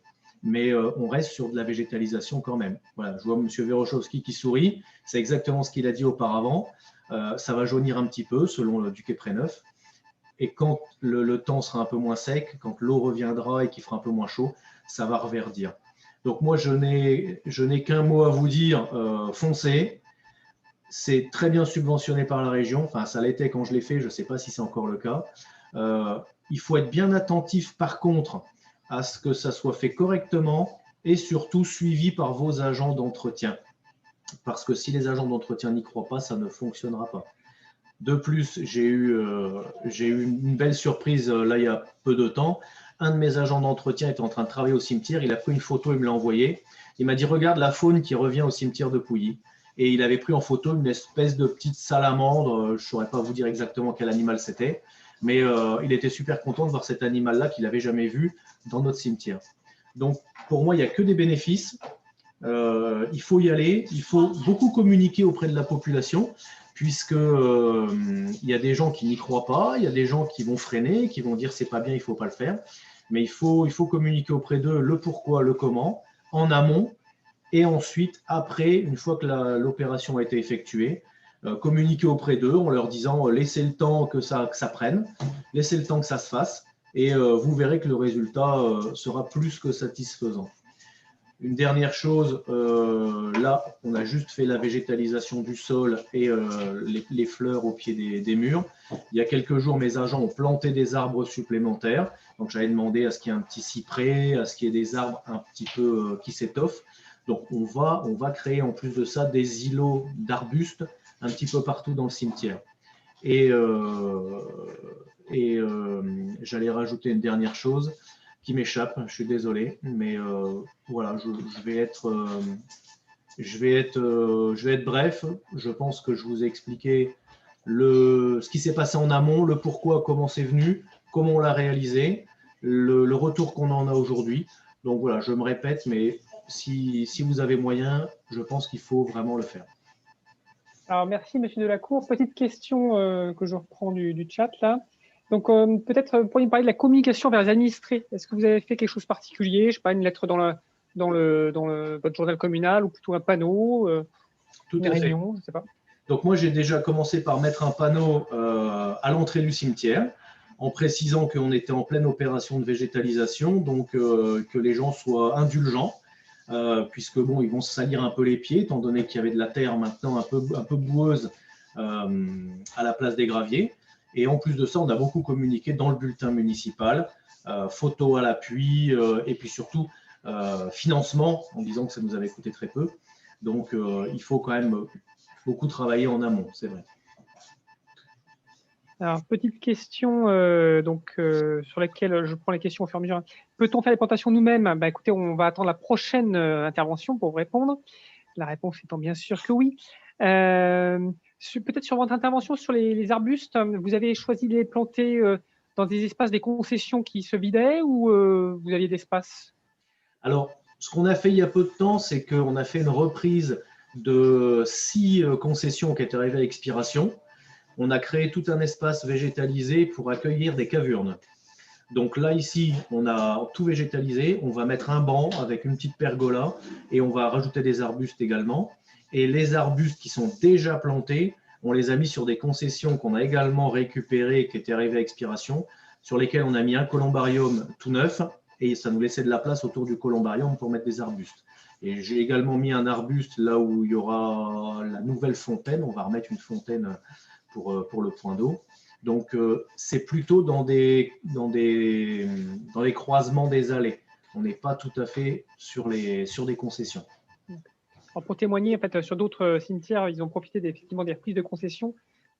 Mais on reste sur de la végétalisation quand même. Voilà, je vois M. Verochowski qui sourit, c'est exactement ce qu'il a dit auparavant. Ça va jaunir un petit peu selon du quai Préneuf. Et quand le temps sera un peu moins sec, quand l'eau reviendra et qu'il fera un peu moins chaud, ça va reverdir. Donc moi, je n'ai qu'un mot à vous dire, foncez. C'est très bien subventionné par la région. Enfin, ça l'était quand je l'ai fait, je ne sais pas si c'est encore le cas. Il faut être bien attentif, par contre, à ce que ça soit fait correctement et surtout suivi par vos agents d'entretien. Parce que si les agents d'entretien n'y croient pas, ça ne fonctionnera pas. De plus, j'ai eu une belle surprise là il y a peu de temps. Un de mes agents d'entretien était en train de travailler au cimetière. Il a pris une photo, il me l'a envoyée. Il m'a dit, regarde la faune qui revient au cimetière de Pouilly. Et il avait pris en photo une espèce de petite salamandre. Je ne saurais pas vous dire exactement quel animal c'était. Mais il était super content de voir cet animal-là qu'il n'avait jamais vu dans notre cimetière. Donc, pour moi, il n'y a que des bénéfices. Il faut y aller. Il faut beaucoup communiquer auprès de la population, puisque il y a des gens qui n'y croient pas, il y a des gens qui vont freiner, qui vont dire c'est pas bien, il faut pas le faire. Mais il faut communiquer auprès d'eux le pourquoi, le comment, en amont, et ensuite, après, une fois que l'opération a été effectuée, communiquer auprès d'eux en leur disant laissez le temps que ça prenne, laissez le temps que ça se fasse, et vous verrez que le résultat sera plus que satisfaisant. Une dernière chose, là, on a juste fait la végétalisation du sol et les fleurs au pied des murs. Il y a quelques jours, mes agents ont planté des arbres supplémentaires. Donc, j'avais demandé à ce qu'il y ait un petit cyprès, à ce qu'il y ait des arbres un petit peu qui s'étoffent. Donc, on va créer en plus de ça des îlots d'arbustes un petit peu partout dans le cimetière. Et j'allais rajouter une dernière chose qui m'échappe, je suis désolé, mais voilà, je vais être bref. Je pense que je vous ai expliqué ce qui s'est passé en amont, le pourquoi, comment c'est venu, comment on l'a réalisé, le retour qu'on en a aujourd'hui. Donc voilà, je me répète, mais si vous avez moyen, je pense qu'il faut vraiment le faire. Alors, merci, Monsieur Delacour. Petite question que je reprends du chat, là. Donc, peut-être pourriez me parler de la communication vers les administrés. Est-ce que vous avez fait quelque chose de particulier? Je ne sais pas, une lettre dans votre journal communal ou plutôt un panneau, une réunion, je ne sais pas. Donc, moi, j'ai déjà commencé par mettre un panneau à l'entrée du cimetière en précisant qu'on était en pleine opération de végétalisation, donc que les gens soient indulgents. Puisque bon, ils vont se salir un peu les pieds, étant donné qu'il y avait de la terre maintenant un peu boueuse à la place des graviers. Et en plus de ça, on a beaucoup communiqué dans le bulletin municipal, photos à l'appui, et puis surtout financement, en disant que ça nous avait coûté très peu. Donc, il faut quand même beaucoup travailler en amont, c'est vrai. Alors, petite question sur laquelle je prends les questions au fur et à mesure. Peut-on faire les plantations nous-mêmes? Bah, écoutez, on va attendre la prochaine intervention pour vous répondre. La réponse étant bien sûr que oui. Peut-être sur votre intervention sur les arbustes, vous avez choisi de les planter dans des espaces, des concessions qui se vidaient ou vous aviez d'espace? Alors, ce qu'on a fait il y a peu de temps, c'est qu'on a fait une reprise de 6 concessions qui étaient arrivées à expiration. On a créé tout un espace végétalisé pour accueillir des cavurnes. Donc là, ici, on a tout végétalisé. On va mettre un banc avec une petite pergola et on va rajouter des arbustes également. Et les arbustes qui sont déjà plantés, on les a mis sur des concessions qu'on a également récupérées, qui étaient arrivées à expiration, sur lesquelles on a mis un columbarium tout neuf et ça nous laissait de la place autour du columbarium pour mettre des arbustes. Et j'ai également mis un arbuste là où il y aura la nouvelle fontaine. On va remettre une fontaine pour le point d'eau. Donc, c'est plutôt dans les croisements des allées. On n'est pas tout à fait sur des concessions. Alors, pour témoigner, en fait, sur d'autres cimetières, ils ont profité effectivement des reprises de concessions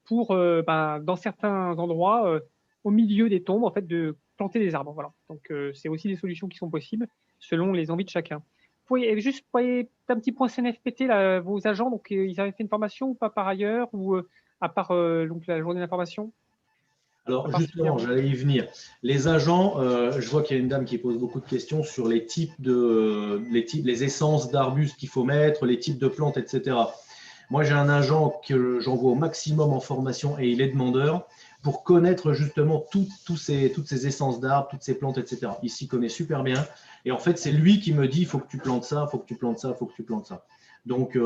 pour, dans certains endroits, au milieu des tombes, en fait, de planter des arbres. Voilà. Donc, c'est aussi des solutions qui sont possibles selon les envies de chacun. Vous pouvez juste un petit point CNFPT, là, vos agents, donc ils avaient fait une formation ou pas par ailleurs, ou à part donc, la journée d'information? Alors justement, j'allais y venir. Les agents, je vois qu'il y a une dame qui pose beaucoup de questions sur les essences d'arbustes qu'il faut mettre, les types de plantes, etc. Moi, j'ai un agent que j'envoie au maximum en formation et il est demandeur. pour connaître justement toutes ces essences d'arbres, toutes ces plantes, etc. Il s'y connaît super bien. Et en fait, c'est lui qui me dit, il faut que tu plantes ça, il faut que tu plantes ça, il faut que tu plantes ça. Donc,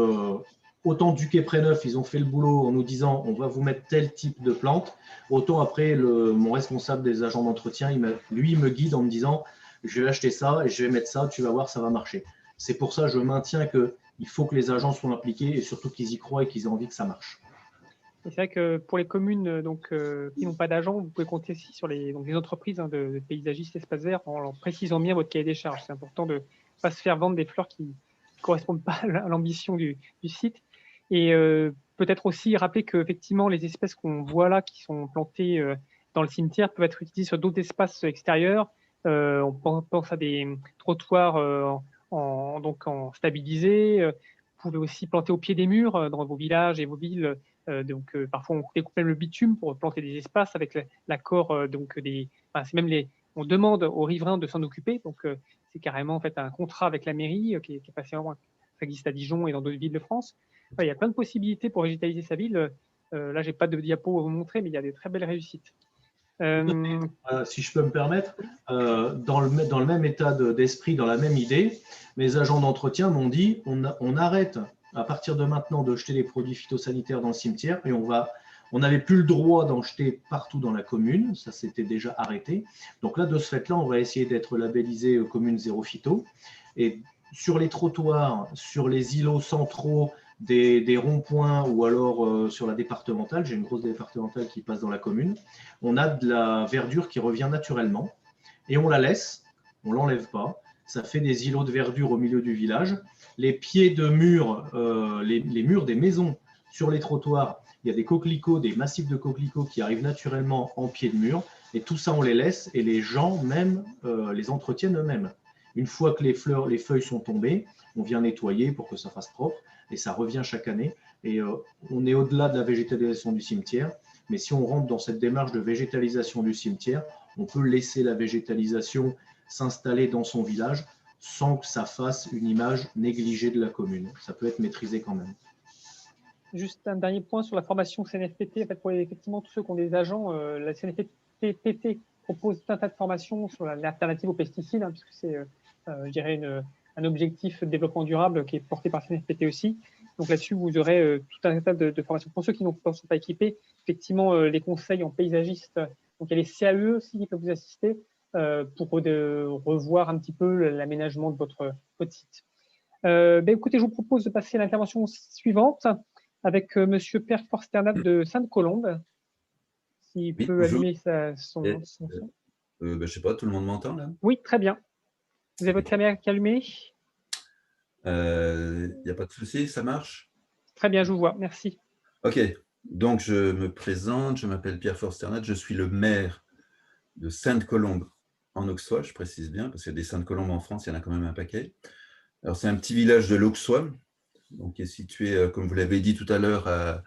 autant du Quai Préneuf, ils ont fait le boulot en nous disant, on va vous mettre tel type de plante. Autant après, mon responsable des agents d'entretien, lui, il me guide en me disant, je vais acheter ça et je vais mettre ça, tu vas voir, ça va marcher. C'est pour ça que je maintiens qu'il faut que les agents soient impliqués et surtout qu'ils y croient et qu'ils aient envie que ça marche. Et c'est vrai que pour les communes qui n'ont pas d'agents, vous pouvez compter aussi sur les entreprises de paysagistes espaces verts en leur précisant bien votre cahier des charges. C'est important de ne pas se faire vendre des fleurs qui ne correspondent pas à l'ambition du site. Et peut-être aussi rappeler qu'effectivement, les espèces qu'on voit là, qui sont plantées dans le cimetière, peuvent être utilisées sur d'autres espaces extérieurs. On pense à des trottoirs en stabilisé. Vous pouvez aussi planter au pied des murs dans vos villages et vos villes. Parfois, on découpe même le bitume pour planter des espaces avec l'accord c'est même on demande aux riverains de s'en occuper. Donc, c'est carrément en fait un contrat avec la mairie qui est passé ça existe à Dijon et dans d'autres villes de France. Enfin, il y a plein de possibilités pour végétaliser sa ville. Là, j'ai pas de diapo à vous montrer, mais il y a des très belles réussites. Si je peux me permettre, dans le même état d'esprit, dans la même idée, mes agents d'entretien m'ont dit on arrête à partir de maintenant de jeter les produits phytosanitaires dans le cimetière et on n'avait plus le droit d'en jeter partout dans la commune, ça s'était déjà arrêté. Donc là, de ce fait-là, on va essayer d'être labellisé commune zéro phyto. Et sur les trottoirs, sur les îlots centraux, des ronds-points ou alors sur la départementale, j'ai une grosse départementale qui passe dans la commune, on a de la verdure qui revient naturellement et on la laisse, on ne l'enlève pas. Ça fait des îlots de verdure au milieu du village. Les pieds de murs, les murs des maisons sur les trottoirs, il y a des coquelicots, des massifs de coquelicots qui arrivent naturellement en pied de mur. Et tout ça, on les laisse et les gens même les entretiennent eux-mêmes. Une fois que les feuilles sont tombées, on vient nettoyer pour que ça fasse propre et ça revient chaque année. Et on est au-delà de la végétalisation du cimetière, mais si on rentre dans cette démarche de végétalisation du cimetière, on peut laisser la végétalisation s'installer dans son village sans que ça fasse une image négligée de la commune. Ça peut être maîtrisé quand même. Juste un dernier point sur la formation CNFPT. En fait, pour effectivement tous ceux qui ont des agents, la CNFPT propose tout un tas de formations sur l'alternative aux pesticides, puisque c'est, je dirais, un objectif de développement durable qui est porté par CNFPT aussi. Donc là-dessus, vous aurez tout un tas de formations. Pour ceux qui ne sont pas équipés, effectivement, les conseils en paysagiste, donc il y a les CAE aussi qui peuvent vous assister pour revoir un petit peu l'aménagement de votre site. Écoutez, je vous propose de passer à l'intervention suivante avec Monsieur Pierre Forsternat de Sainte-Colombe, s'il Oui, peut bonjour. allumer son son. Je sais pas, tout le monde m'entend là? Oui, très bien. Vous avez votre caméra qui est allumée? Il n'y a pas de souci, ça marche? Très bien, je vous vois. Merci. Ok, donc je me présente, je m'appelle Pierre Forsternat, je suis le maire de Sainte-Colombe en Auxois, je précise bien, parce qu'il y a des Sainte-Colombe en France, il y en a quand même un paquet. Alors c'est un petit village de l'Auxois, donc qui est situé, comme vous l'avez dit tout à l'heure, à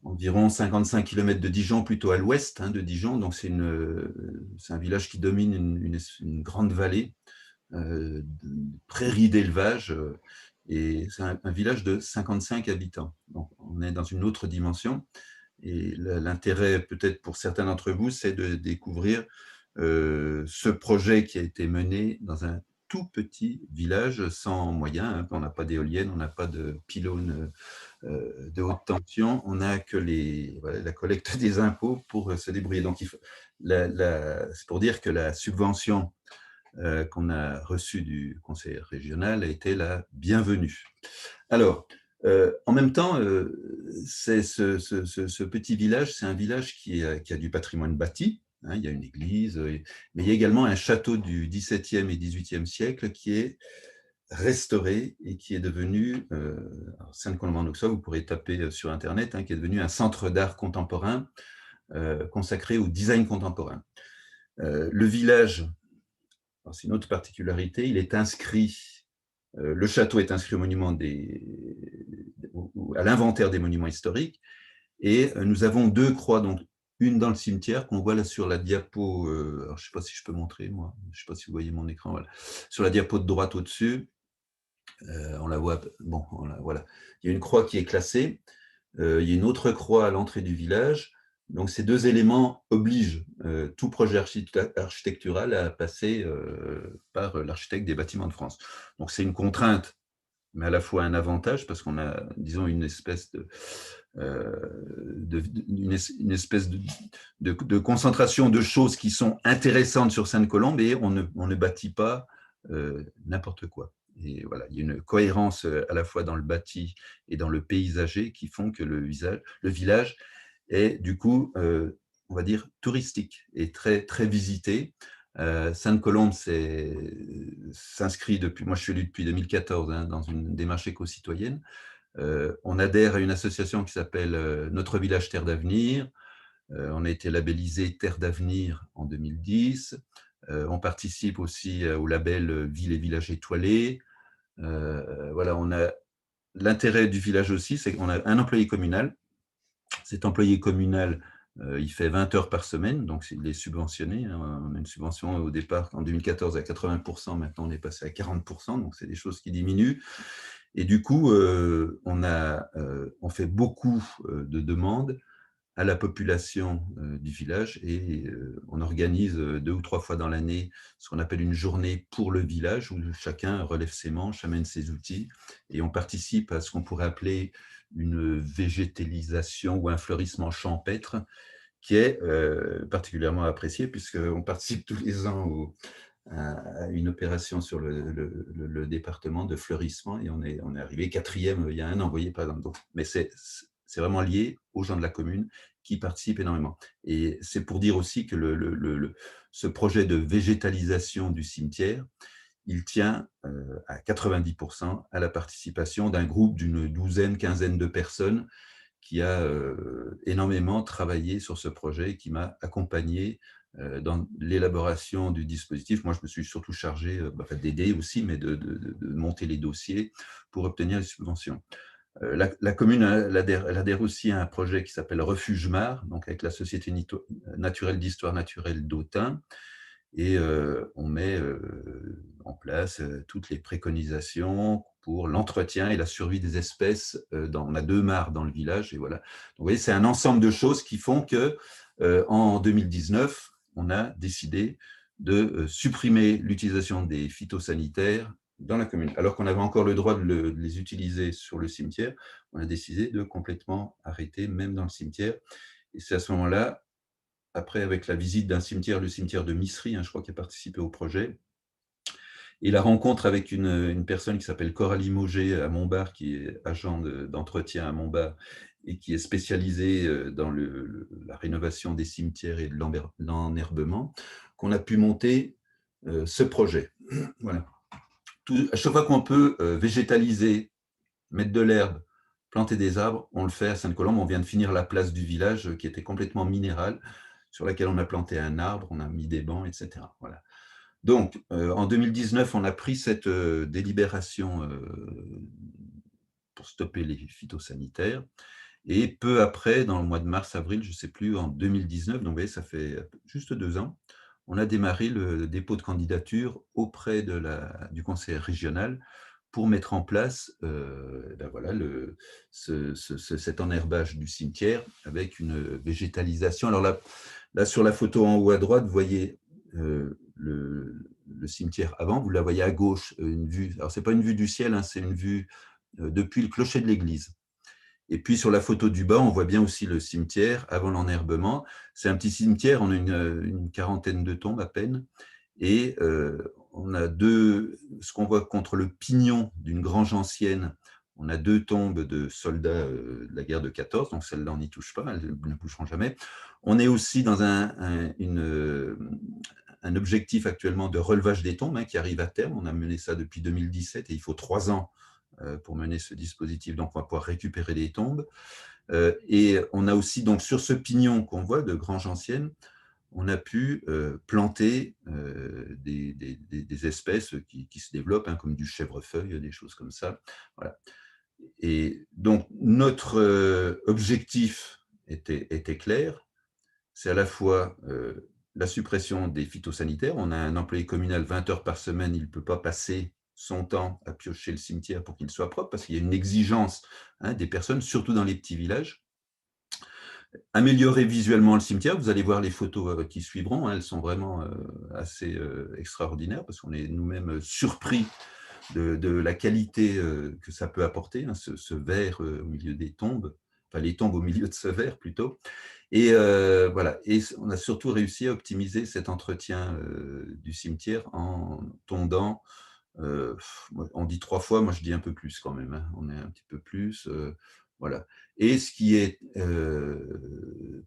environ 55 km de Dijon, plutôt à l'ouest de Dijon. Donc c'est un village qui domine une grande vallée, prairie d'élevage, et c'est un village de 55 habitants. Donc on est dans une autre dimension. Et l'intérêt, peut-être pour certains d'entre vous, c'est de découvrir ce projet qui a été mené dans un tout petit village sans moyens. On n'a pas d'éolienne, on n'a pas de pylône de haute tension, on n'a que la collecte des impôts pour se débrouiller. Donc, c'est pour dire que la subvention qu'on a reçue du conseil régional a été la bienvenue. Alors, en même temps, ce petit village, c'est un village qui a du patrimoine bâti. Il y a une église, mais il y a également un château du XVIIe et XVIIIe siècle qui est restauré et qui est devenu, Sainte-Colombe-en-Auxois, vous pourrez taper sur Internet, qui est devenu un centre d'art contemporain consacré au design contemporain. Le village, c'est une autre particularité, il est inscrit, le château est inscrit au monument à l'inventaire des monuments historiques, et nous avons deux croix, donc une dans le cimetière qu'on voit là sur la diapo, alors je ne sais pas si je peux montrer, moi, je ne sais pas si vous voyez mon écran, voilà. Sur la diapo de droite au-dessus, on la voit, bon, voilà. Il y a une croix qui est classée, il y a une autre croix à l'entrée du village, Donc, ces deux éléments obligent tout projet architectural à passer par l'architecte des bâtiments de France. Donc, c'est une contrainte, mais à la fois un avantage, parce qu'on a, disons, une espèce de concentration de choses qui sont intéressantes sur Sainte-Colombe, et on ne bâtit pas n'importe quoi. Et voilà, il y a une cohérence à la fois dans le bâti et dans le paysager qui font que le village est du coup, on va dire, touristique et très, très visité. Sainte-Colombe s'inscrit depuis, moi je suis élu depuis 2014 dans une démarche éco-citoyenne. On adhère à une association qui s'appelle Notre Village Terre d'Avenir. On a été labellisé Terre d'Avenir en 2010. On participe aussi au label Ville et Village étoilés. Voilà, on a l'intérêt du village aussi, c'est qu'on a un employé communal. Cet employé communal, il fait 20 heures par semaine, donc il est subventionné. On a une subvention au départ en 2014 à 80%, maintenant on est passé à 40%, donc c'est des choses qui diminuent. Et du coup, on fait beaucoup de demandes à la population du village, et on organise 2 ou 3 fois dans l'année ce qu'on appelle une journée pour le village, où chacun relève ses manches, amène ses outils, et on participe à ce qu'on pourrait appeler une végétalisation ou un fleurissement champêtre, qui est particulièrement apprécié, puisqu'on participe tous les ans à une opération sur le département de fleurissement, et on est arrivé 4e il y a un an, vous voyez, par exemple. Donc, mais c'est vraiment lié aux gens de la commune qui participent énormément. Et c'est pour dire aussi que ce projet de végétalisation du cimetière, il tient à 90% à la participation d'un groupe d'une douzaine, quinzaine de personnes qui a énormément travaillé sur ce projet et qui m'a accompagné dans l'élaboration du dispositif. Moi, je me suis surtout chargé d'aider aussi, mais de monter les dossiers pour obtenir les subventions. La commune elle adhère aussi à un projet qui s'appelle Refuge Mar, donc avec la Société naturelle d'histoire naturelle d'Autun, et on met en place toutes les préconisations pour l'entretien et la survie des espèces. On a 2 mares dans le village, et voilà. Donc, vous voyez, c'est un ensemble de choses qui font que en 2019, on a décidé de supprimer l'utilisation des phytosanitaires dans la commune. Alors qu'on avait encore le droit de les utiliser sur le cimetière, on a décidé de complètement arrêter, même dans le cimetière. Et c'est à ce moment-là, après, avec la visite d'un cimetière, le cimetière de Missery, je crois, qui a participé au projet, et la rencontre avec une personne qui s'appelle Coralie Mauger à Montbard, qui est agent d'entretien à Montbard et qui est spécialisée dans la rénovation des cimetières et de l'enherbement, qu'on a pu monter ce projet. Voilà. À chaque fois qu'on peut végétaliser, mettre de l'herbe, planter des arbres, on le fait à Sainte-Colombe. On vient de finir la place du village qui était complètement minérale, sur laquelle on a planté un arbre, on a mis des bancs, etc. Voilà. Donc, en 2019, on a pris cette délibération pour stopper les phytosanitaires. Et peu après, dans le mois de mars-avril, je ne sais plus, en 2019, donc vous voyez, ça fait juste 2 ans, on a démarré le dépôt de candidature auprès du conseil régional pour mettre en place voilà, cet enherbage du cimetière avec une végétalisation. Alors là, sur la photo en haut à droite, vous voyez le cimetière avant, vous la voyez à gauche, une vue. Alors, ce n'est pas une vue du ciel, c'est une vue depuis le clocher de l'église. Et puis, sur la photo du bas, on voit bien aussi le cimetière avant l'enherbement. C'est un petit cimetière, on a une quarantaine de tombes à peine. Et on a ce qu'on voit contre le pignon d'une grange ancienne, on a 2 tombes de soldats de la guerre de 14, donc celles-là, on n'y touche pas, elles ne bougeront jamais. On est aussi dans un objectif actuellement de relevage des tombes qui arrive à terme. On a mené ça depuis 2017 et il faut 3 ans pour mener ce dispositif, donc on va pouvoir récupérer les tombes. Et on a aussi, donc, sur ce pignon qu'on voit de grange ancienne, on a pu planter des espèces qui se développent, comme du chèvrefeuille, des choses comme ça. Voilà. Et donc, notre objectif était clair, c'est à la fois la suppression des phytosanitaires. On a un employé communal 20 heures par semaine, il ne peut pas passer son temps à piocher le cimetière pour qu'il soit propre, parce qu'il y a une exigence des personnes, surtout dans les petits villages. Améliorer visuellement le cimetière, vous allez voir les photos qui suivront, hein, elles sont vraiment assez extraordinaires parce qu'on est nous-mêmes surpris de la qualité que ça peut apporter, hein, ce verre au milieu des tombes, enfin les tombes au milieu de ce verre plutôt. Et voilà, et on a surtout réussi à optimiser cet entretien du cimetière en tondant, on dit 3 fois, moi je dis un peu plus quand même, hein, on est un petit peu plus, voilà. Et ce qui est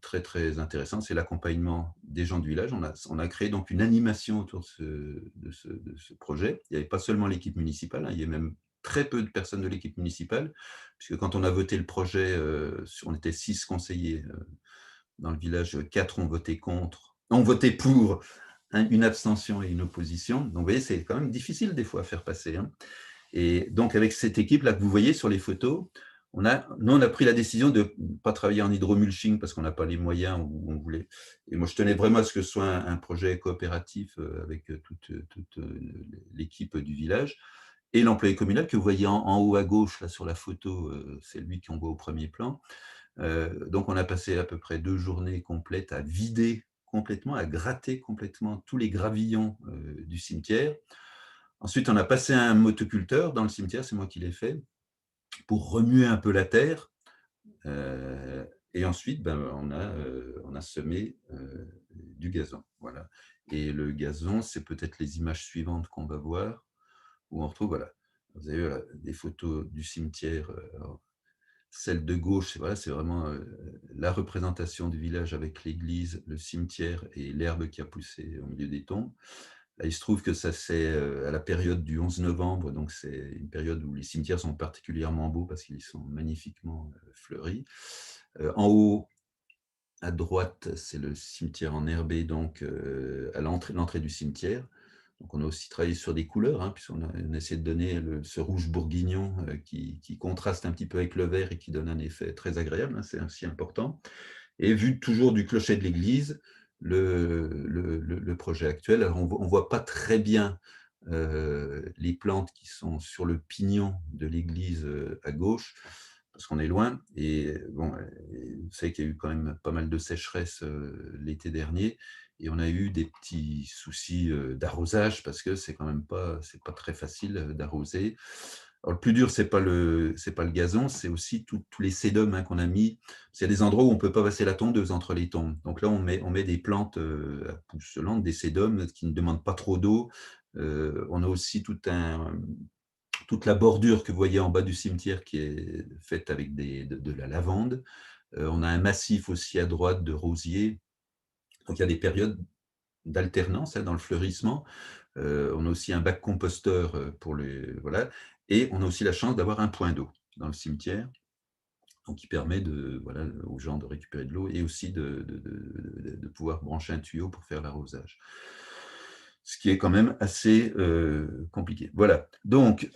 très très intéressant, c'est l'accompagnement des gens du village. On a créé donc une animation autour de ce projet. Il n'y avait pas seulement l'équipe municipale, hein, il y a même très peu de personnes de l'équipe municipale, puisque quand on a voté le projet, on était 6 conseillers dans le village, 4 ont voté contre, ont voté pour, une abstention et une opposition. Donc, vous voyez, c'est quand même difficile des fois à faire passer, hein. Et donc, avec cette équipe-là que vous voyez sur les photos, nous, on a pris la décision de ne pas travailler en hydromulching parce qu'on n'a pas les moyens où on voulait. Et moi, je tenais vraiment à ce que ce soit un projet coopératif avec toute l'équipe du village. Et l'employé communal que vous voyez en haut à gauche, là, sur la photo, c'est lui qu'on voit au premier plan. Donc, on a passé à peu près 2 journées complètes à vider complètement, à gratter complètement tous les gravillons du cimetière. Ensuite, on a passé un motoculteur dans le cimetière, c'est moi qui l'ai fait, pour remuer un peu la terre. Et ensuite, ben, on a semé du gazon. Voilà. Et le gazon, c'est peut-être les images suivantes qu'on va voir, où on retrouve, voilà, vous avez des photos du cimetière. Celle de gauche, voilà, c'est vraiment la représentation du village avec l'église, le cimetière et l'herbe qui a poussé au milieu des tombes. Là, il se trouve que ça, c'est à la période du 11 novembre, donc c'est une période où les cimetières sont particulièrement beaux parce qu'ils sont magnifiquement fleuris. En haut, à droite, c'est le cimetière enherbé, donc à l'entrée du cimetière. Donc, on a aussi travaillé sur des couleurs, hein, puisqu'on a essayé de donner ce rouge bourguignon qui contraste un petit peu avec le vert et qui donne un effet très agréable, hein, c'est aussi important. Et vu toujours du clocher de l'église, le projet actuel, alors on ne voit pas très bien les plantes qui sont sur le pignon de l'église à gauche, parce qu'on est loin. Et bon, vous savez qu'il y a eu quand même pas mal de sécheresse l'été dernier, et on a eu des petits soucis d'arrosage parce que c'est quand même pas très facile d'arroser. Alors, le plus dur, c'est pas le gazon, c'est aussi tous les sédums, hein, qu'on a mis. Il y a des endroits où on ne peut pas passer la tondeuse entre les tombes. Donc là, on met des plantes à pousse lente, des sédums qui ne demandent pas trop d'eau. On a aussi toute la bordure que vous voyez en bas du cimetière qui est faite avec de la lavande. On a un massif aussi à droite de rosiers. Donc, il y a des périodes d'alternance, hein, dans le fleurissement. On a aussi un bac composteur pour les… Voilà. Et on a aussi la chance d'avoir un point d'eau dans le cimetière, donc qui permet voilà, aux gens de récupérer de l'eau et aussi de pouvoir brancher un tuyau pour faire l'arrosage. Ce qui est quand même assez compliqué. Voilà. Donc,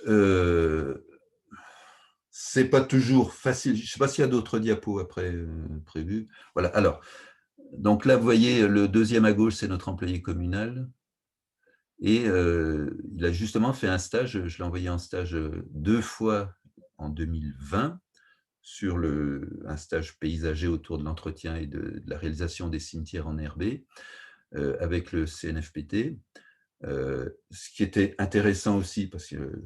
c'est pas toujours facile. Je ne sais pas s'il y a d'autres diapos après prévus. Voilà. Alors, donc là, vous voyez, le deuxième à gauche, c'est notre employé communal. Et il a justement fait un stage, je l'ai envoyé en stage 2 fois en 2020, sur un stage paysager autour de l'entretien et de la réalisation des cimetières enherbés avec le CNFPT. Ce qui était intéressant aussi, parce que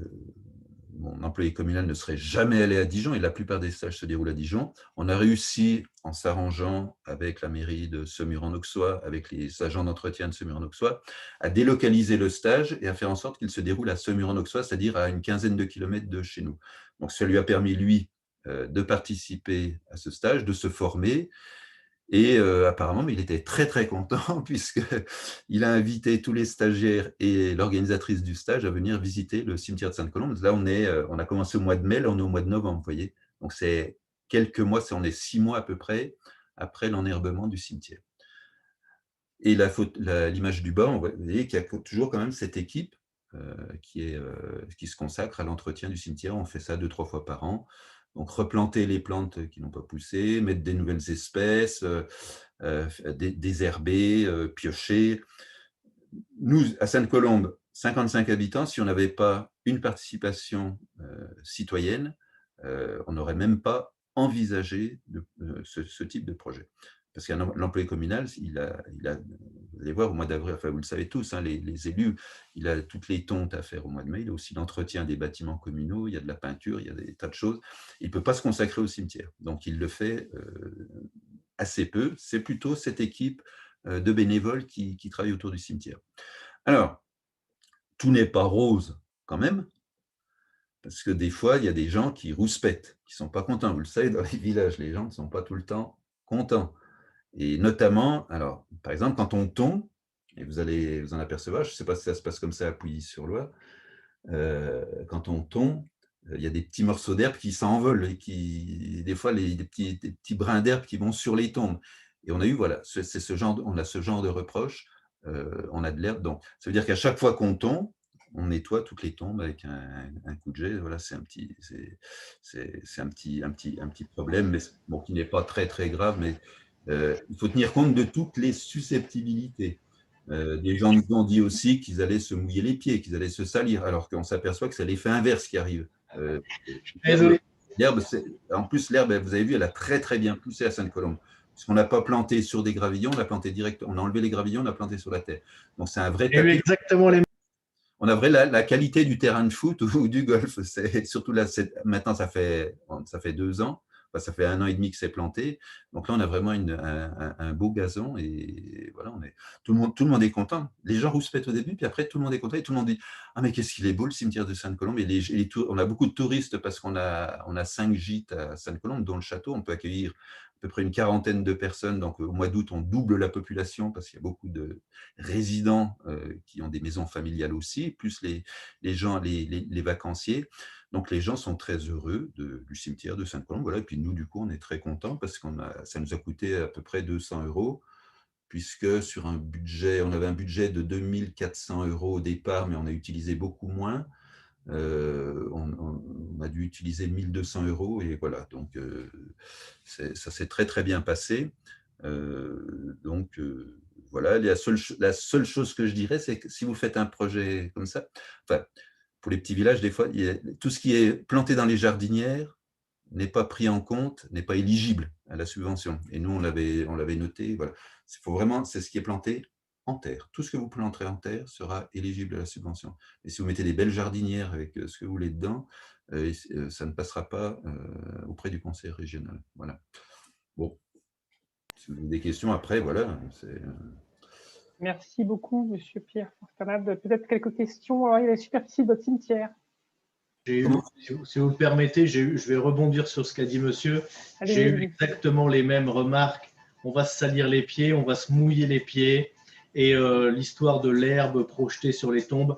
mon employé communal ne serait jamais allé à Dijon, et la plupart des stages se déroulent à Dijon. On a réussi, en s'arrangeant avec la mairie de Semur-en-Auxois, avec les agents d'entretien de Semur-en-Auxois, à délocaliser le stage et à faire en sorte qu'il se déroule à Semur-en-Auxois, c'est-à-dire à une quinzaine de kilomètres de chez nous. Donc, ça lui a permis, lui, de participer à ce stage, de se former. Et apparemment, il était très, très content puisqu'il a invité tous les stagiaires et l'organisatrice du stage à venir visiter le cimetière de Sainte-Colombe. Là, on a commencé au mois de mai, là, on est au mois de novembre, vous voyez. Donc, c'est quelques mois, on est 6 mois à peu près après l'enherbement du cimetière. Et l'image du bas, vous voyez qu'il y a toujours quand même cette équipe qui se consacre à l'entretien du cimetière. On fait ça 2-3 fois par an. Donc, replanter les plantes qui n'ont pas poussé, mettre des nouvelles espèces, désherber, piocher. Nous, à Sainte-Colombe, 55 habitants, si on n'avait pas une participation citoyenne, on n'aurait même pas envisager ce type de projet. Parce qu'un l'employé communal, vous allez voir au mois d'avril, enfin vous le savez tous, hein, les élus, il a toutes les tontes à faire au mois de mai, il a aussi l'entretien des bâtiments communaux, il y a de la peinture, il y a des tas de choses. Il ne peut pas se consacrer au cimetière. Donc il le fait assez peu. C'est plutôt cette équipe de bénévoles qui travaille autour du cimetière. Alors, tout n'est pas rose quand même, parce que des fois, il y a des gens qui rouspètent, qui ne sont pas contents. Vous le savez, dans les villages, les gens ne sont pas tout le temps contents. Et notamment, alors, par exemple, quand on tond, et vous allez vous en apercevoir, je ne sais pas si ça se passe comme ça à Pouilly-sur-Loire, quand on tond, il y a des petits morceaux d'herbe qui s'envolent et des fois, des petits brins d'herbe qui vont sur les tombes. Et on a eu, voilà, on a ce genre de reproche, on a de l'herbe. Donc, ça veut dire qu'à chaque fois qu'on tond, on nettoie toutes les tombes avec un coup de jet. Voilà, c'est un petit problème, mais bon, qui n'est pas très, très grave, mais il faut tenir compte de toutes les susceptibilité. Des gens nous ont dit aussi qu'ils allaient se mouiller les pieds, qu'ils allaient se salir, alors qu'on s'aperçoit que c'est l'effet inverse qui arrive. Désolé. L'herbe, en plus, l'herbe, vous avez vu, elle a très très bien poussé à Sainte-Colombe. Puisqu'on n'a pas planté sur des gravillons, on a planté direct, on a enlevé les gravillons, on a planté sur la terre. Donc c'est un vrai tapis. Exactement les mêmes. On a la qualité du terrain de foot ou du golf. Surtout là, maintenant, ça fait 2 ans. Enfin, ça fait 1 an et demi que c'est planté. Donc là, on a vraiment un beau gazon et voilà, tout le monde est content. Les gens rouspètent au début, puis après, tout le monde est content et tout le monde dit « Ah, mais qu'est-ce qu'il est beau, le cimetière de Sainte-Colombe !» Et on a beaucoup de touristes parce qu'on a 5 gîtes à Sainte-Colombe, dont le château. On peut accueillir à peu près une quarantaine de personnes. Donc, au mois d'août, on double la population parce qu'il y a beaucoup de résidents qui ont des maisons familiales aussi, plus les gens, les vacanciers. Donc, les gens sont très heureux du cimetière de Sainte-Colombe. Voilà. Et puis, nous, du coup, on est très contents parce que ça nous a coûté à peu près 200 €, puisque sur un budget, on avait un budget de 2 400 € au départ, mais on a utilisé beaucoup moins. On a dû utiliser 1 200 € et voilà, donc ça s'est très très bien passé. Donc voilà, la seule chose que je dirais, c'est que si vous faites un projet comme ça, enfin, pour les petits villages, des fois, tout ce qui est planté dans les jardinières n'est pas pris en compte, n'est pas éligible à la subvention. Et nous, on l'avait noté. Voilà. C'est ce qui est planté en terre. Tout ce que vous planterez en terre sera éligible à la subvention. Et si vous mettez des belles jardinières avec ce que vous voulez dedans, ça ne passera pas auprès du conseil régional. Voilà. Bon, si vous avez des questions après, voilà. Merci beaucoup, Monsieur Pierre Fortanade. Peut-être quelques questions. Alors, il y a la superficie de votre cimetière. Si vous le permettez, je vais rebondir sur ce qu'a dit monsieur. J'ai eu exactement les mêmes remarques. On va se salir les pieds, on va se mouiller les pieds. Et l'histoire de l'herbe projetée sur les tombes,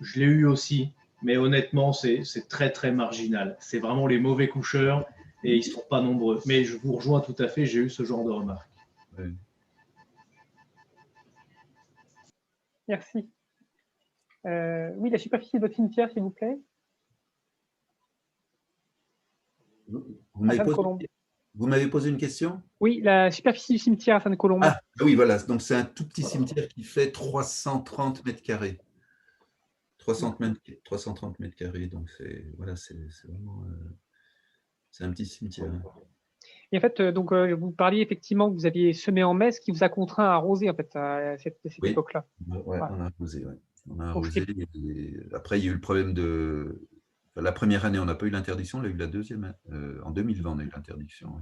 je l'ai eu aussi. Mais honnêtement, c'est très, très marginal. C'est vraiment les mauvais coucheurs et ils ne sont pas nombreux. Mais je vous rejoins tout à fait, j'ai eu ce genre de remarques. Oui. Merci. Oui, la superficie de votre cimetière, s'il vous plaît. Vous m'avez posé une question? Oui, la superficie du cimetière à Sainte-Colombe. Ah oui, voilà. Donc, c'est un tout petit cimetière qui fait 330 mètres carrés. 330 mètres carrés. Donc, c'est vraiment c'est un petit cimetière. Et en fait, donc, vous parliez effectivement que vous aviez semé en mai, ce qui vous a contraint à arroser en fait, à cette époque-là. Ouais, on a arrosé. Ouais. On a arrosé. Après, il y a eu le problème de… La première année, on n'a pas eu l'interdiction. On a eu la deuxième. En 2020, on a eu l'interdiction. Ouais.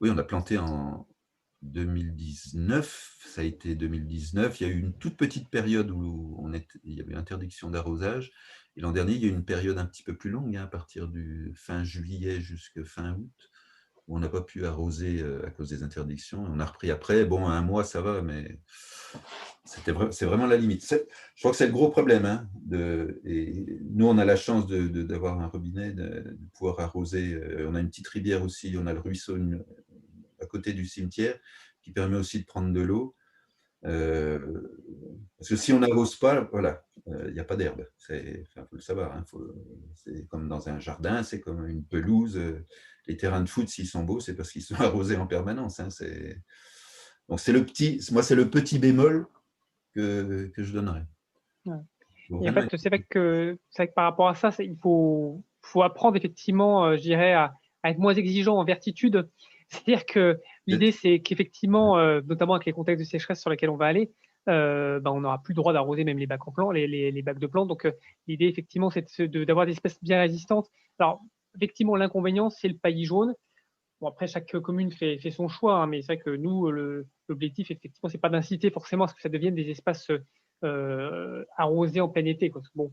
Oui, on a planté en 2019. Ça a été 2019. Il y a eu une toute petite période où il y avait interdiction d'arrosage. Et l'an dernier, il y a eu une période un petit peu plus longue, hein, à partir du fin juillet jusqu'à fin août, où on n'a pas pu arroser à cause des interdictions. On a repris après. Bon, 1 mois, ça va, mais c'est vraiment la limite. Je crois que c'est le gros problème. Hein, et nous, on a la chance d'avoir un robinet, de pouvoir arroser. On a une petite rivière aussi. On a le ruisseau à côté du cimetière qui permet aussi de prendre de l'eau. Parce que si on n'arrose pas, voilà, il n'y a pas d'herbe. Il faut le savoir. Hein, c'est comme dans un jardin, c'est comme une pelouse. Les terrains de foot, s'ils sont beaux, c'est parce qu'ils sont arrosés en permanence. Hein, donc, c'est le petit bémol que je donnerais. Ouais. Et en fait, c'est vrai que par rapport à ça, il faut apprendre effectivement, je dirais, à être moins exigeant en vertitude. C'est-à-dire que l'idée, c'est qu'effectivement, notamment avec les contextes de sécheresse sur lesquels on va aller, on n'aura plus le droit d'arroser même les bacs en plan, les bacs de plantes. Donc, l'idée, effectivement, c'est d'avoir des espèces bien résistantes. Alors, effectivement, l'inconvénient, c'est le paillis jaune. Bon, après, chaque commune fait son choix, hein, mais c'est vrai que nous, l'objectif, effectivement, c'est pas d'inciter forcément à ce que ça devienne des espaces arrosés en plein été, quoi. Parce que, bon,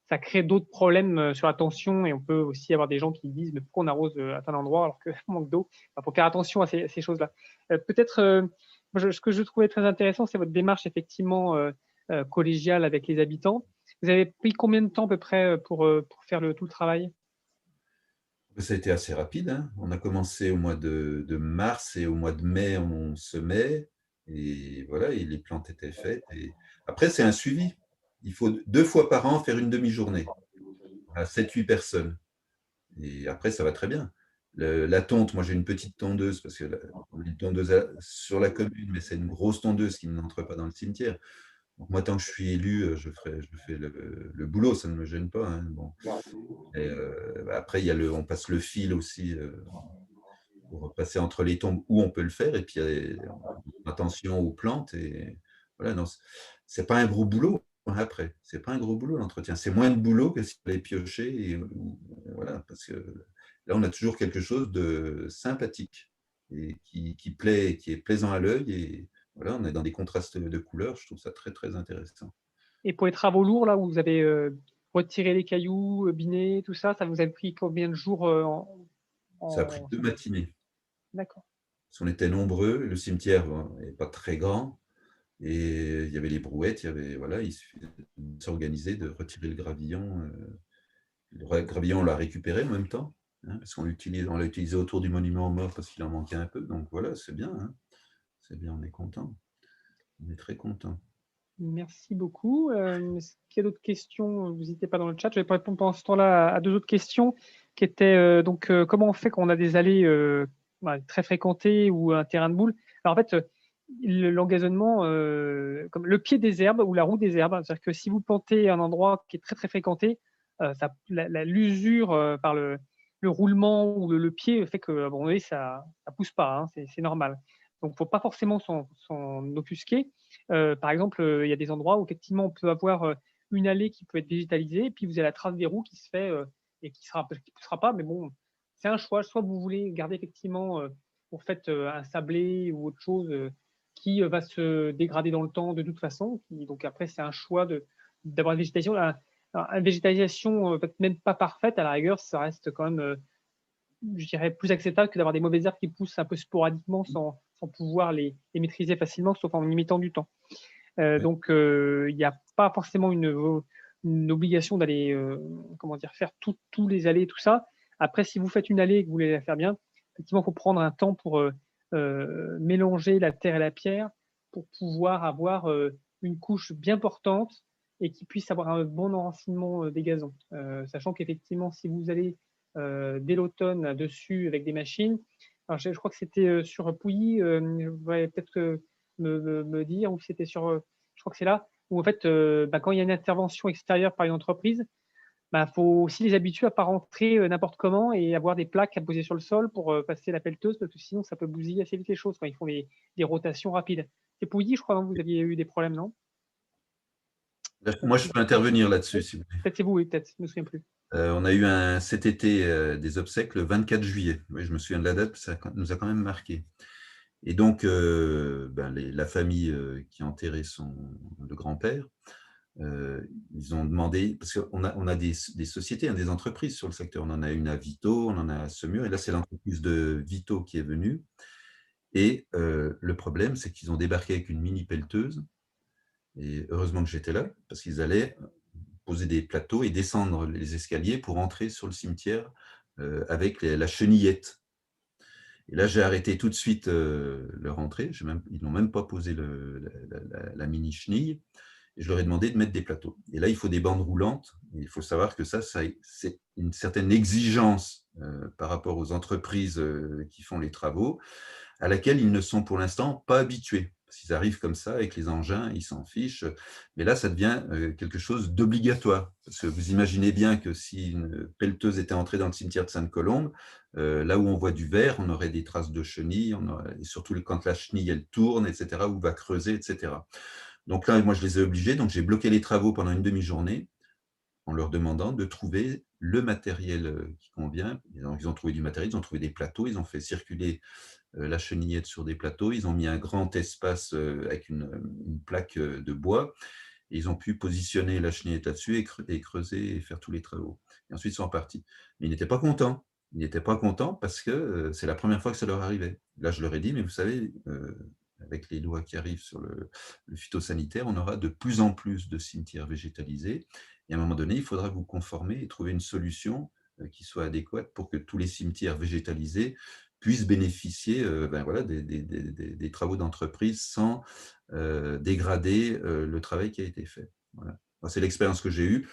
ça crée d'autres problèmes sur la tension et on peut aussi avoir des gens qui disent mais pourquoi on arrose à tel endroit alors qu'on manque d'eau. Il faut faire attention à ces choses-là. Peut-être, ce que je trouvais très intéressant, c'est votre démarche effectivement collégiale avec les habitants. Vous avez pris combien de temps à peu près pour faire tout le travail? Ça a été assez rapide, hein. On a commencé au mois de mars et au mois de mai, on semait et voilà, et les plantes étaient faites. Et après, c'est un suivi. Il faut 2 fois par an faire une demi-journée à 7-8 personnes. Et après, ça va très bien. La tonte, moi j'ai une petite tondeuse parce que on a une tondeuse sur la commune, mais c'est une grosse tondeuse qui n'entre pas dans le cimetière. Donc moi, tant que je suis élu, je fais le boulot, ça ne me gêne pas, hein. Bon. Et, après, on passe le fil aussi pour passer entre les tombes où on peut le faire. Et puis, attention aux plantes. Et voilà, non, c'est pas un gros boulot. Après, c'est pas un gros boulot l'entretien. C'est moins de boulot que si on allait piocher. Voilà, parce que là, on a toujours quelque chose de sympathique et qui plaît, qui est plaisant à l'œil. Et voilà, on est dans des contrastes de couleurs. Je trouve ça très, très intéressant. Et pour les travaux lourds, là où vous avez retiré les cailloux, biné, tout ça, ça vous a pris combien de jours Ça a pris 2 matinées. D'accord. Parce qu'on était nombreux, le cimetière n'est pas très grand, et il y avait les brouettes, voilà, il suffisait de s'organiser, de retirer le gravillon. Le gravillon, on l'a récupéré en même temps, hein, parce qu'on l'a utilisé autour du monument aux morts parce qu'il en manquait un peu. Donc voilà, c'est bien, hein. C'est bien, on est content. On est très content. Merci beaucoup. Est-ce qu'il y a d'autres questions? Vous n'hésitez pas dans le chat. Je vais répondre pendant ce temps-là à deux autres questions qui étaient comment on fait quand on a des allées très fréquentées ou un terrain de boule? Alors en fait, l'engazonnement, comme le pied des herbes ou la roue des herbes, c'est-à-dire que si vous plantez un endroit qui est très très fréquenté, l'usure par le roulement ou le pied fait que bon, oui, ça ne pousse pas, hein, c'est normal. Donc il ne faut pas forcément s'en offusquer. Par exemple, il y a des endroits où effectivement on peut avoir une allée qui peut être végétalisée, et puis vous avez la trace des roues qui se fait et qui poussera pas, mais bon, c'est un choix. Soit vous voulez garder effectivement, vous faites un sablé ou autre chose qui va se dégrader dans le temps de toute façon. Donc après, c'est un choix d'avoir une végétation. Une végétalisation peut-être même pas parfaite, à la rigueur, ça reste quand même, je dirais, plus acceptable que d'avoir des mauvaises herbes qui poussent un peu sporadiquement sans pouvoir les maîtriser facilement, sauf en y mettant du temps. Donc, il n'y a pas forcément une obligation d'aller faire tous les allées, tout ça. Après, si vous faites une allée et que vous voulez la faire bien, effectivement, il faut prendre un temps pour mélanger la terre et la pierre pour pouvoir avoir une couche bien portante et qui puisse avoir un bon enracinement des gazons. Sachant qu'effectivement, si vous allez dès l'automne dessus avec des machines, alors je crois que c'était sur Pouilly, peut-être me dire, ou c'était sur, je crois que c'est là, où en fait, quand il y a une intervention extérieure par une entreprise, faut aussi les habituer à ne pas rentrer n'importe comment et avoir des plaques à poser sur le sol pour passer la pelleteuse, parce que sinon ça peut bousiller assez vite les choses quand ils font des rotations rapides. C'est Pouilly, je crois, non, vous aviez eu des problèmes, non? Moi, je peux intervenir là-dessus, si vous voulez. Peut-être c'est vous, oui, peut-être, je ne me souviens plus. On a eu cet été des obsèques le 24 juillet. Oui, je me souviens de la date, ça nous a quand même marqué. Et donc, la famille qui a enterré le grand-père, ils ont demandé, parce qu'on a des sociétés, hein, des entreprises sur le secteur. On en a une à Vito, on en a à Semur, et là, c'est l'entreprise de Vito qui est venue. Et le problème, c'est qu'ils ont débarqué avec une mini pelleteuse. Et heureusement que j'étais là, parce qu'ils allaient poser des plateaux et descendre les escaliers pour entrer sur le cimetière avec la chenillette. Et là, j'ai arrêté tout de suite leur entrée. Ils n'ont même pas posé la mini chenille. Et je leur ai demandé de mettre des plateaux. Et là, il faut des bandes roulantes. Et il faut savoir que ça c'est une certaine exigence par rapport aux entreprises qui font les travaux, à laquelle ils ne sont pour l'instant pas habitués. s'ils arrivent comme ça avec les engins, ils s'en fichent. Mais là, ça devient quelque chose d'obligatoire. Parce que vous imaginez bien que si une pelleteuse était entrée dans le cimetière de Sainte-Colombe, là où on voit du verre, on aurait des traces de chenilles, et surtout quand la chenille, elle tourne, etc., ou va creuser, etc. Donc là, moi, je les ai obligés. Donc, j'ai bloqué les travaux pendant une demi-journée en leur demandant de trouver le matériel qui convient. Donc, ils ont trouvé du matériel, ils ont trouvé des plateaux, ils ont fait circuler la chenillette sur des plateaux, ils ont mis un grand espace avec une plaque de bois, et ils ont pu positionner la chenillette là-dessus et creuser et faire tous les travaux. Et ensuite, ils sont repartis. Mais ils n'étaient pas contents. Ils n'étaient pas contents parce que c'est la première fois que ça leur arrivait. Là, je leur ai dit, mais vous savez, avec les lois qui arrivent sur le phytosanitaire, on aura de plus en plus de cimetières végétalisés. Et à un moment donné, il faudra vous conformer et trouver une solution qui soit adéquate pour que tous les cimetières végétalisés puissent bénéficier voilà, des travaux d'entreprise sans dégrader le travail qui a été fait. Voilà. C'est l'expérience que j'ai eue.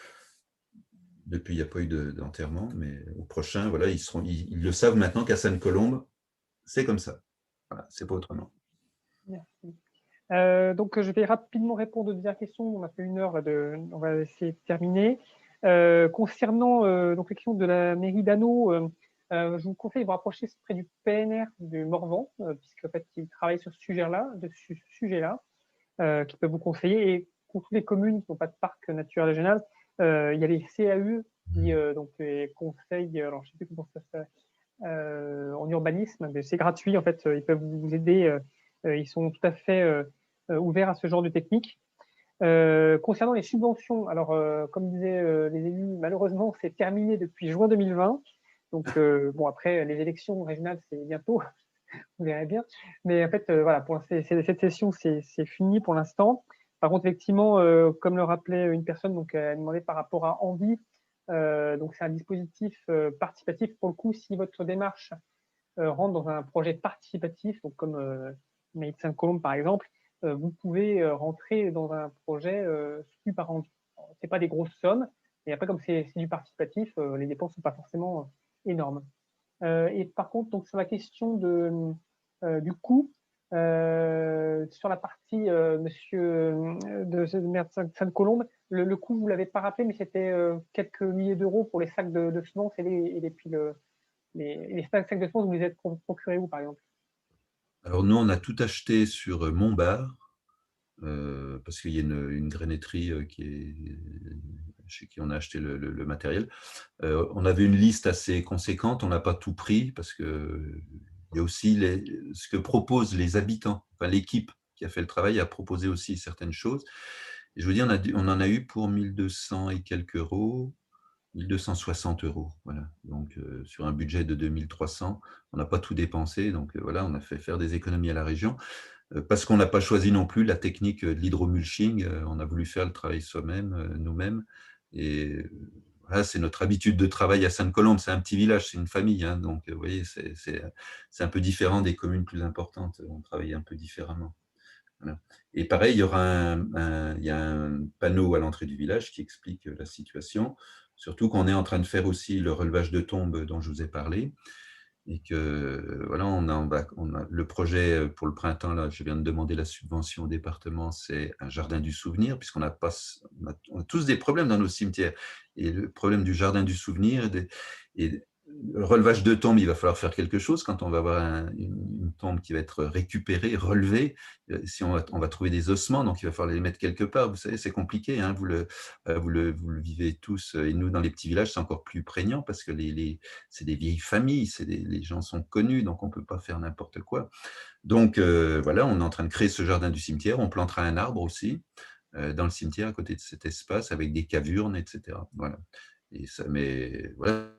Depuis, il n'y a pas eu d'enterrement, mais au prochain, voilà, ils le savent maintenant qu'à Sainte-Colombe, c'est comme ça. Voilà, c'est pas autrement. Merci. Donc, je vais rapidement répondre aux dernières questions. On a fait 1 heure, on va essayer de terminer. Concernant donc, la question de la mairie d'Anneau, je vous conseille de vous rapprocher près du PNR du Morvan, puisqu'en fait, ils travaillent sur ce sujet-là, qui peut vous conseiller. Et pour toutes les communes qui n'ont pas de parc naturel régional, il y a les CAU, donc les conseils, alors je ne sais plus comment ça s'appelle, en urbanisme, mais c'est gratuit, en fait, ils peuvent vous aider, ils sont tout à fait ouverts à ce genre de technique. Concernant les subventions, alors comme disaient les élus, malheureusement c'est terminé depuis juin 2020. Donc bon, après les élections régionales c'est bientôt, vous verrez bien. Mais en fait voilà, pour cette session c'est fini pour l'instant. Par contre effectivement, comme le rappelait une personne, donc elle demandait par rapport à Envie, donc c'est un dispositif participatif pour le coup. Si votre démarche rentre dans un projet participatif, donc comme Made Sainte-Colombe par exemple, vous pouvez rentrer dans un projet soutenu par Envie. Ce n'est pas des grosses sommes, et après, comme c'est du participatif, les dépenses ne sont pas forcément énormes. Et par contre, donc, sur la question du coût, sur la partie monsieur de maire de Sainte-Colombe, le coût, vous ne l'avez pas rappelé, mais c'était quelques milliers d'euros pour les sacs de semence et puis les sacs de semences, vous les êtes procurés où, par exemple? Alors nous, on a tout acheté sur Montbard, parce qu'il y a une grainetterie chez qui on a acheté le matériel. On avait une liste assez conséquente, on n'a pas tout pris, parce que il y a aussi ce que proposent les habitants. Enfin, l'équipe qui a fait le travail a proposé aussi certaines choses. Et je veux dire, on en a eu pour 1200 et quelques euros, 1260 euros. Voilà. Donc, sur un budget de 2300, on n'a pas tout dépensé. Donc, voilà, on a fait faire des économies à la région. Parce qu'on n'a pas choisi non plus la technique de l'hydromulching. On a voulu faire le travail soi-même, nous-mêmes. Et voilà, c'est notre habitude de travail à Sainte-Colombe. C'est un petit village, c'est une famille. Hein, donc, vous voyez, c'est un peu différent des communes plus importantes. On travaille un peu différemment. Voilà. Et pareil, il y a un panneau à l'entrée du village qui explique la situation. Surtout qu'on est en train de faire aussi le relevage de tombes dont je vous ai parlé. Et que voilà, on a le projet pour le printemps, là, je viens de demander la subvention au département, c'est un jardin du souvenir, puisqu'on a, pas, on a tous des problèmes dans nos cimetières. Et le problème du jardin du souvenir, et le relevage de tombe, il va falloir faire quelque chose quand on va avoir une tombe qui va être récupérée, relevée. Si on va trouver des ossements, donc il va falloir les mettre quelque part. Vous savez, c'est compliqué, hein, vous le vivez tous. Et nous, dans les petits villages, c'est encore plus prégnant parce que c'est des vieilles familles, les gens sont connus, donc on ne peut pas faire n'importe quoi. Donc voilà, on est en train de créer ce jardin du cimetière. On plantera un arbre aussi dans le cimetière à côté de cet espace avec des cavurnes, etc. Voilà. Et ça, mais voilà.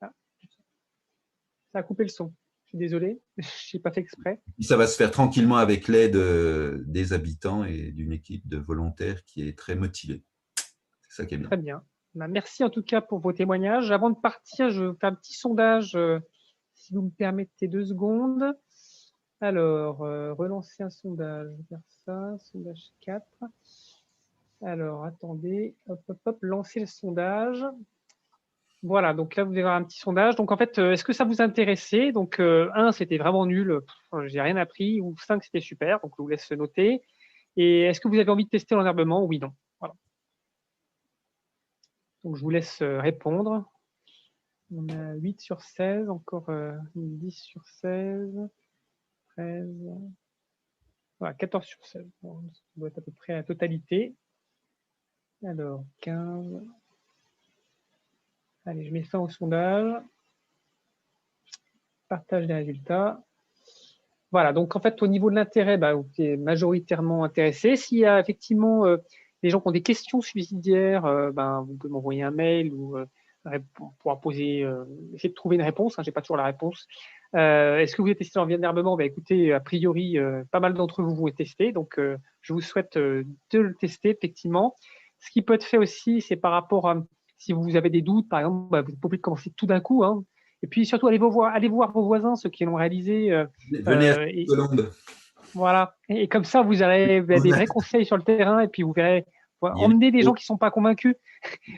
Ah, ça a coupé le son. Je suis désolé, je n'ai pas fait exprès. Ça va se faire tranquillement avec l'aide des habitants et d'une équipe de volontaires qui est très motivée. C'est ça qui est bien. Très bien. Bah, merci en tout cas pour vos témoignages. Avant de partir, je fais un petit sondage, si vous me permettez 2 secondes. Alors, relancer un sondage. Je vais faire ça, sondage 4. Alors, attendez, hop, hop, hop, lancer le sondage. Voilà, donc là, vous allez avoir un petit sondage. Donc, en fait, est-ce que ça vous intéressait? Donc, 1, c'était vraiment nul, j'ai rien appris, ou 5, c'était super. Donc, je vous laisse noter. Et est-ce que vous avez envie de tester l'enherbement? Oui, non. Voilà. Donc, je vous laisse répondre. On a 8 sur 16, encore 10 sur 16, 13, voilà, 14 sur 16. Bon, ça doit être à peu près la totalité. Alors, 15. Allez, je mets fin au sondage. Partage des résultats. Voilà, donc en fait, au niveau de l'intérêt, bah, vous êtes majoritairement intéressé. S'il y a effectivement des gens qui ont des questions subsidiaires, ben, vous pouvez m'envoyer un mail ou pouvoir poser, essayer de trouver une réponse. Hein, je n'ai pas toujours la réponse. Est-ce que vous êtes testé en enherbement? Bah, écoutez, a priori, pas mal d'entre vous vont être testés. Donc, je vous souhaite de le tester, effectivement. Ce qui peut être fait aussi, c'est par rapport à si vous avez des doutes, par exemple, bah, vous n'êtes pas obligé de commencer tout d'un coup. Hein. Et puis surtout, allez voir vos voisins, ceux qui l'ont réalisé. Venez à Colombe. Voilà. Et comme ça, vous aurez des vrais conseils sur le terrain et puis vous verrez, emmener des gens qui ne sont pas convaincus.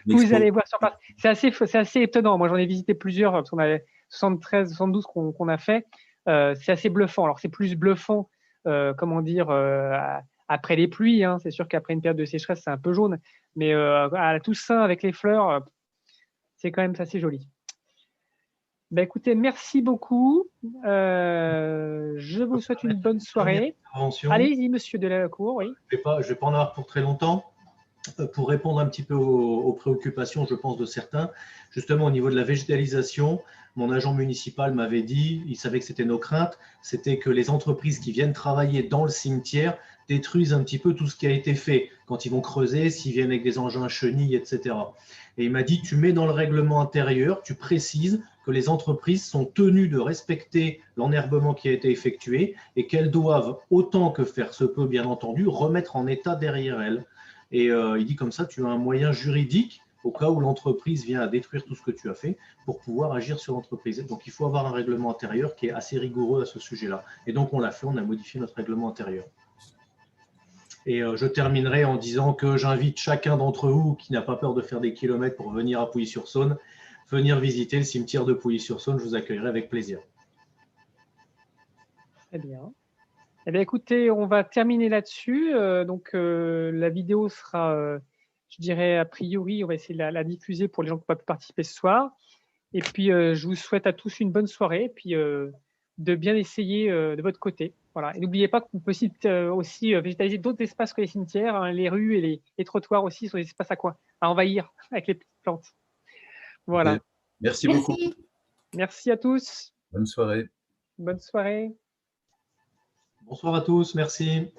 Vous allez voir sur place. C'est assez étonnant. Moi, j'en ai visité plusieurs parce qu'on avait 73, 72 qu'on a fait. C'est assez bluffant. Alors, c'est plus bluffant, comment dire, après les pluies. Hein. C'est sûr qu'après une période de sécheresse, c'est un peu jaune. Mais à la Toussaint, avec les fleurs, c'est quand même assez joli. Ben, écoutez, merci beaucoup. Je vous souhaite une bonne soirée. Allez-y, monsieur Delacour. Oui. Je ne vais pas en avoir pour très longtemps. Pour répondre un petit peu aux préoccupations, je pense, de certains, justement au niveau de la végétalisation, mon agent municipal m'avait dit, il savait que c'était nos craintes, c'était que les entreprises qui viennent travailler dans le cimetière détruisent un petit peu tout ce qui a été fait quand ils vont creuser, s'ils viennent avec des engins chenilles, etc. Et il m'a dit, tu mets dans le règlement intérieur, tu précises que les entreprises sont tenues de respecter l'enherbement qui a été effectué et qu'elles doivent, autant que faire se peut, bien entendu, remettre en état derrière elles. Et il dit comme ça, tu as un moyen juridique au cas où l'entreprise vient à détruire tout ce que tu as fait pour pouvoir agir sur l'entreprise. Donc, il faut avoir un règlement intérieur qui est assez rigoureux à ce sujet-là. Et donc, on l'a fait, on a modifié notre règlement intérieur. Et je terminerai en disant que j'invite chacun d'entre vous qui n'a pas peur de faire des kilomètres pour venir à Pouilly-sur-Saône, venir visiter le cimetière de Pouilly-sur-Saône. Je vous accueillerai avec plaisir. Très bien. Eh bien, écoutez, on va terminer là-dessus. La vidéo sera, je dirais, a priori, on va essayer de la diffuser pour les gens qui n'ont pas pu participer ce soir. Et puis, je vous souhaite à tous une bonne soirée et puis de bien essayer de votre côté. Voilà. Et n'oubliez pas qu'on peut aussi végétaliser d'autres espaces que les cimetières. Hein, les rues et les trottoirs aussi sont des espaces à envahir avec les petites plantes. Voilà. Merci beaucoup. Merci à tous. Bonne soirée. Bonne soirée. Bonsoir à tous, merci.